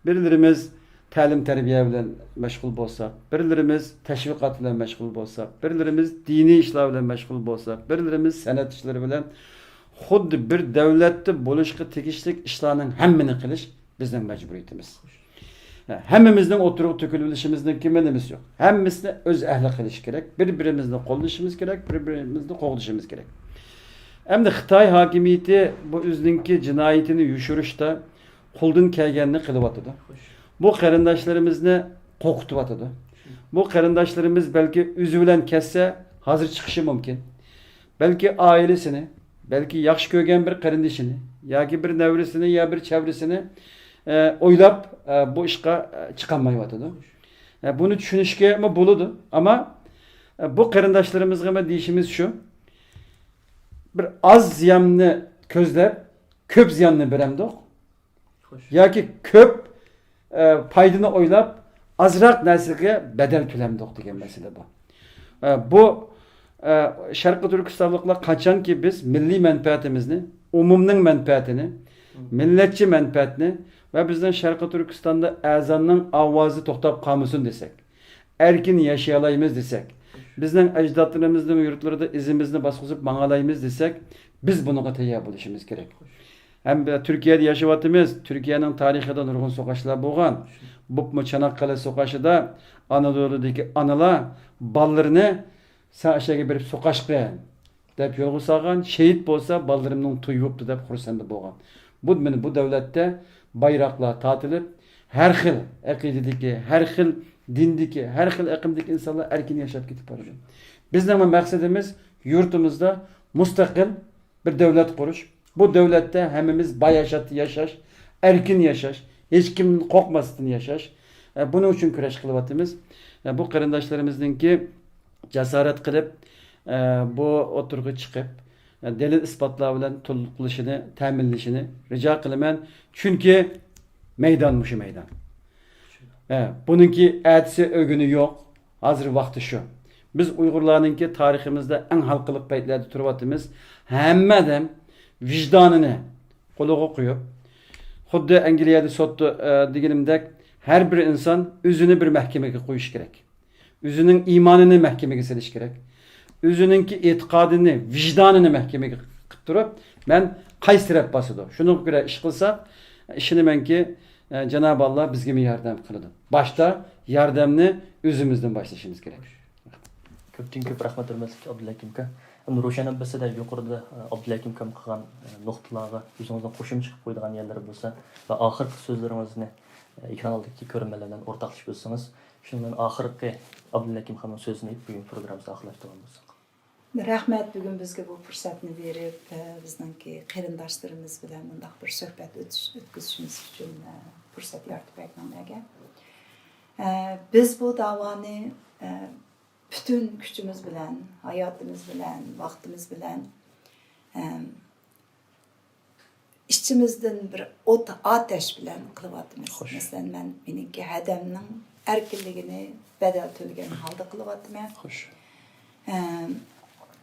S2: Birilarimiz ta'lim tarbiya bilan mashg'ul bo'lsak, birilarimiz tashviqot bilan mashg'ul bo'lsak, birilarimiz diniy ishlar bilan mashg'ul bo'lsak, birilarimiz san'at ishlari bilan xuddi bir davlatda bo'lishga tegishli ishlarning hammani qilish bizning majburiyatimiz. Hammamizning o'tirib to'kilishimizning kimenimiz yo'q. Hammasini o'z ahli qilish kerak, bir-birimizni qo'llashimiz kerak, bir-birimizni qo'g'dishimiz kerak. Endi Xitoy hokimiyati bu o'zininki jinoyatini yushirishda qo'ldan kelganini qilyapti. Bu qarindoshlarimizni qo'rqityapti. Bu qarindoshlarimiz balki o'zi bilan kessa hozir chiqishi mumkin. Balki oilasini, balki yaxshi ko'rgan bir qarindishini yoki bir navrisini yo bir chavrisini o'ylab bu ishga chiqolmayapti. Buni tushunishga bo'ladi, ammo bu qarindoshlarimizga deyishimiz shu. Bir az ziyanni ko'zlab, ko'p ziyanni beramdiq. Yoki ko'p paydını oylab azroq narsaga bedel to'lamdiq degan masala bu. Bu Sharqi Turkistonliklar qachonki biz milliy manfaatimizni, umumning manfaatini, millatchi manfaatni ve bizden Sharqi Turkistonda azanning ovozi to'xtab qolmasin desak, erkin yashayolmaymiz desak, bizning ajdodlarimizning yurtlarida izimizni bosqizib mangalaymiz desak, biz bunga tayyor bo'lishimiz kerak. Hem Türkiye'de yaşayotimiz, Türkiye'nin tarixida nurg'un so'qashlar bo'lgan. Bu Çanakkale so'qashida Anadolu'daki analar ballarini sağışaga berip so'qashqa deb yo'lga solgan, şehit bo'lsa ballarimning to'yi bo'pti deb xursand bo'lgan. Bu davlatda bayraklar tatilib, her xil aqidadagi, her xil dindagi, her xil aqimdagi insonlar erkin yashab ketib boradi. Bizning maqsadimiz yurtimizda mustaqil bir davlat qurish. Bu davlatda hammamiz bayashat yashash, erkin yashash, hech kimni qo'rqmasdan yashash. Buning uchun kurash qilyapmiz. Bu qarindoshlarimizningki jasorat qilib, bu o'tirg'i chiqib, delil isbotlar bilan to'liqlashini, ta'minlashini rica qilaman. Chunki meydan muşu meydan. Bununki etsi ögünü yok. Hazır vakti şu. Biz Uygurlarınki tarihimizde en halkılık paytlerde turvatımız hemmeden vicdanını koluğa koyup xuddi Angliyada sottu digilimdek her bir insan özünü bir mahkemeye koyuş gerek. Özünün imanını mahkemeye seliş gerek. Özününki etikadını, vicdanını mahkemeye kıptırıp ben qaysi taraf basıdı. Şunu göre iş kılsa işini menki Cenab-ı Allah bizge mi yardım kılıdı. Başta yardımını özümüzden başlaşımız gerek.
S1: Köpten köp rahmat hurmatli Abdullakim aka. Endi Ro'shan abbasida yuqorida Abdullakim aka qilgan nuqtalarga o'zingizdan qo'shim chiqib qo'yadigan yerlar bo'lsa va oxirgi so'zlaringizni ekran oldidagi ko'rinmalardan o'rtoqlashib o'tsangiz, shundan oxirgi Abdullakim xonning so'zini aytib bugun programmamizni oxirlashtirgan bo'lsak.
S3: Rahmat bugün bizge bu fırsatını verip bizdeki qarindoshlarimiz bilan bunday bir suhbat o'tkazishimiz uchun fırsat yaratib berganlarga. Biz bu davoni bütün gücümüz bilan, hayatımız bilan, vaktimiz bilan içimizden bir ateş bilan qilyapmiz. Mesela meningki hadamning erkinligini bedel to'lagan holda qilyapman.
S1: Xo'sh.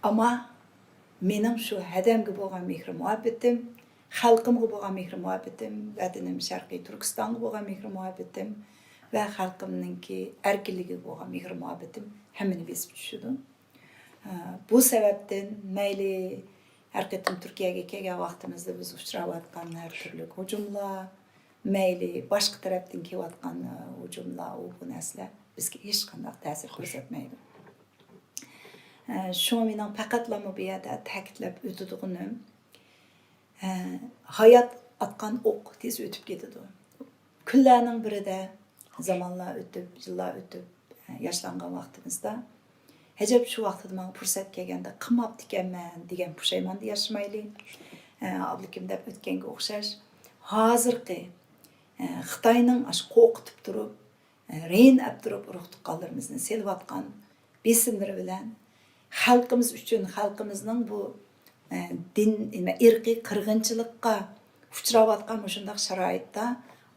S3: Ama mening shu hadamga bo'lgan mehr muhabbatim, xalqimga bo'lgan mehr muhabbatim, vatanim Sharqiy Turkistonga bo'lgan mehr muhabbatim va xalqimningki erkinligiga bo'lgan mehr muhabbatim hammani besib tushdi. Bu sebepten mayli har qatim Turkiyaga kelgan vaqtimizda biz uchrayotgan har turli hujumlar, mayli boshqa tarafdan kelayotgan hujumlar, bu narsalar bizga hech qanday ta'sir ko'rsatmaydi. Şu mening faqatlamı bu yerda ta'kidlab o'tadiganim, hayot atgan o'q tez o'tib ketadi. Kunlarning birida zamonlar o'tib, yillar o'tib, yoshlangan vaqtimizda hajab shu vaqtda menga fursat kelganda qilmabdi ekanman degan pushaymonda yashamaylik. Abdullakim deb o'tganga o'xshash hozirgi Xitoyning ash qo'rqitib turib, reyn olib turib urug' tuqqanlarimizni selayotgan besimlari bilan xalqimiz uchun, xalqimizning bu din, irqiy qirg'inchilikqa uchrayotgan shunday sharoitda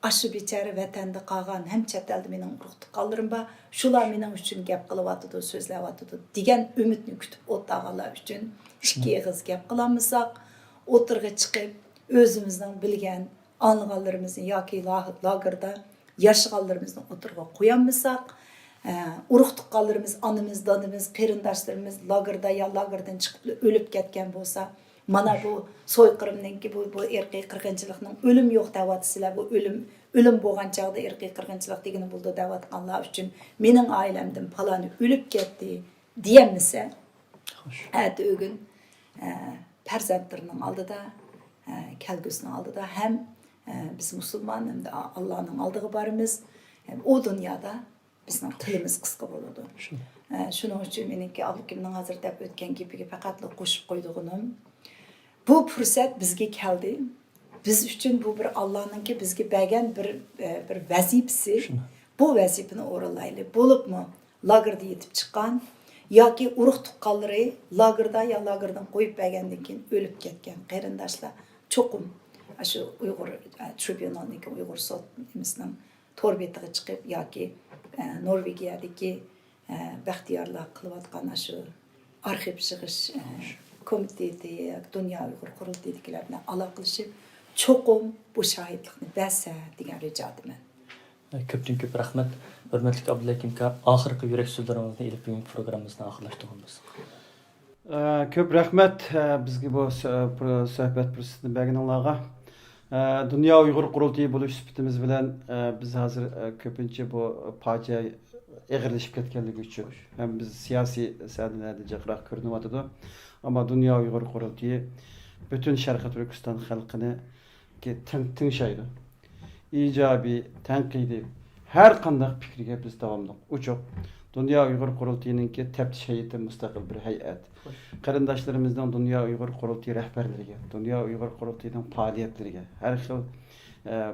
S3: aşı bechara vatanda qolgan ham chet elda mening urug' tuqqanlarim bor, shular mening uchun gap qilyapti, so'zlayapti degan umidni kutib o'tirganlar uchun ikki og'iz gap qilamisak, o'tirg'i chiqib o'zimizning bilgan anlaganlarimizni yoki lagerda yashaganlarimizni o'tirg'a qo'yamisak, urug' tuqqanlarimiz, onamiz, donimiz, qarindoshlarimiz lagerda ya lagerdan chiqib o'lib ketgan bo'lsa, mana bu soyqırımninki bu irqiy qirg'inchilikning o'lim yo'q da'vatisizlar, bu o'lim bo'lgan chog'da irqiy qirg'inchilik degani bo'ldi da'vatganlar uchun mening oilamdan faloni o'lib ketdi deyamisa, at o'gin farzandlarining oldida, kelgusining oldida ham biz musulmon ham da Allohning oldiga boramiz. O dunyoda bizning tilimiz qisqa bo'ladi. Shuning uchun meningki Abdulakimning hozir deb o'tgan gapiga faqatli qo'shib qo'ydiganim, bu fursat bizga keldi. Biz uchun bu bir Allohninki bizga bergan bir vazifasi. Bu vazifani o'rinlaylik. Bo'libmi lagerda yetib chiqqan yoki urug' tuqqanlari lagerda ya lagerdan qo'yib bergandan keyin o'lib ketgan qarindoshlar cho'qim shu Uyg'ur tribunalniki Uyg'ur sudimizning to'rbetiga chiqib yoki Norvegiyadagi baxtiyorlar qilayotgan shu arxiv yig'ish komiteti, Dünya Uyghur Qurultaydagilar bilan aloqalashib, cho'qim bu shohidlikni bersa degan rijodaman.
S1: Ko'pdan ko'p rahmat. Hurmatli Abdullakim aka, oxirgi yurak so'zlaringizni ilib bugun programmamizni oxirlashtiramiz.
S2: Ko'p rahmat bizga bu suhbat fursatini berganinglarga. Dünya Uyghur Qurultayı bo'lish sifatimiz bilan biz hozir ko'pincha bu fojia eg'irlashib ketganligi uchun ham biz siyosiy sahnalarda jiqroq ko'rinyotdi. Ammo Dünya Uyghur Qurultayı bütün Sharqiy Turkiston xalqini tingshaydi. İcabi, tanqidiy har qanday fikriga biz davomli uchuq. Dünya Uyghur Qurultayı'nınki teftiş heyeti müstakil bir heyet. Qarindaşlarımızdan Dünya Uyghur Qurultayı rehberleriga, Dünya Uyghur Qurultayı'nın faaliyetleriga, her xil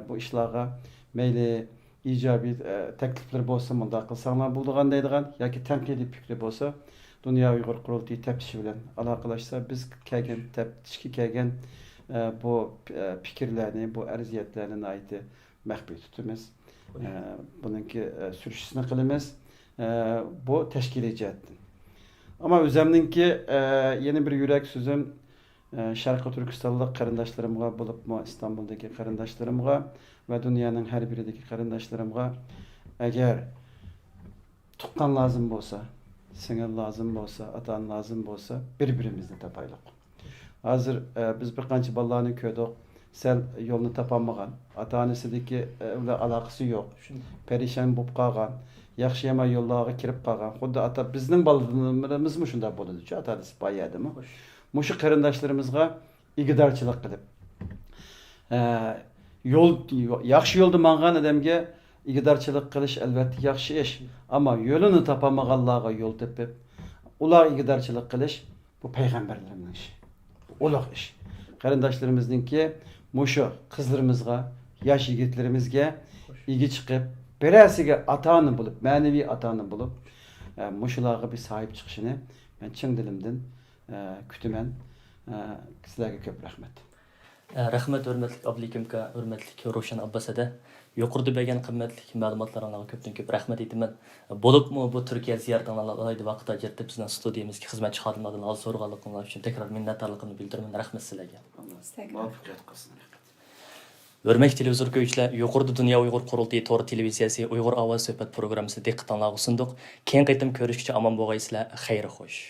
S2: bu işlarga meyli icabi teklifler bolsa munda qilsanglar bo'ladigan deydigan yoki tanqidiy fikri bo'lsa, Dünya Uyghur Qurultayı teftishi bilan aloqalashsa, biz kelgan teftishga kelgan bu fikirlarni, bu arziyatlarni aytib maxfiy tutamiz. Bununki sürüşünü qilamiz. Bu teşkili cihettin. Ama özümdeki yeni bir yürek sözüm Şarkı Türkistanlı karındaşlarımga bulup mu İstanbul'daki karındaşlarımga ve dünyanın her birideki karındaşlarımga eğer tuqqan lazım olsa, singil lazım olsa, atan lazım olsa birbirimizni tapaylık. Hazır biz bir qancha balalarni ko'rdik. Sel yolunu tapamagan, ata-onasidagi aloqasi yo'q. Perişan bo'lib qolgan, yaxshi yomon yo'llarga kirib qolgan. Xuddi ata bizning bolalarimiz mu shunday bo'ladi-chi, ata-onasi boyadimi? Mushu qarindoshlarımizga igidorchilik qilib, yaxshi yo'lda mangan odamga igidorchilik qilish albatta yaxshi ish, ammo yo'lini topamaganlarga yo'l tepib, ular igidorchilik qilish bu payg'ambarlarning ishi. Ulug' ish. Qarindoshlarimizningki mushu qizlarimizga, yosh yigitlarimizga igi chiqib, birasiga ata-ona bo'lib, ma'naviy ata-ona bo'lib, mushularga bir sahib chiqishini men chin dilimdan kutaman. Sizlarga ko'p rahmat.
S1: Rahmat hurmatli Abdullakim aka, hurmatli Roshan Abbas aka. Yuqorida bergan qimmatli ma'lumotlaringizga ko'pdan ko'p rahmat aytaman. Bo'libmi bu Turkiya ziyoratingizga alohida vaqt ajratib bizning studiyamizga xizmatchi xodimlardan hal so'rganligingiz uchun tekrar minnatdorligimni bildiraman. Rahmat sizlarga.
S2: Muvaffaqiyat qilsin.
S1: Hurmatli televizor ko'ruvchilar, yuqorida Dünya Uyg'ur Qurultayı to'g'ri televiziyasi Uyg'ur ovoz suhbat programmasida diqqatingizga sunduq. Keyin qaytim ko'rishgacha omon bo'lgaysizlar. Xayr xo'sh.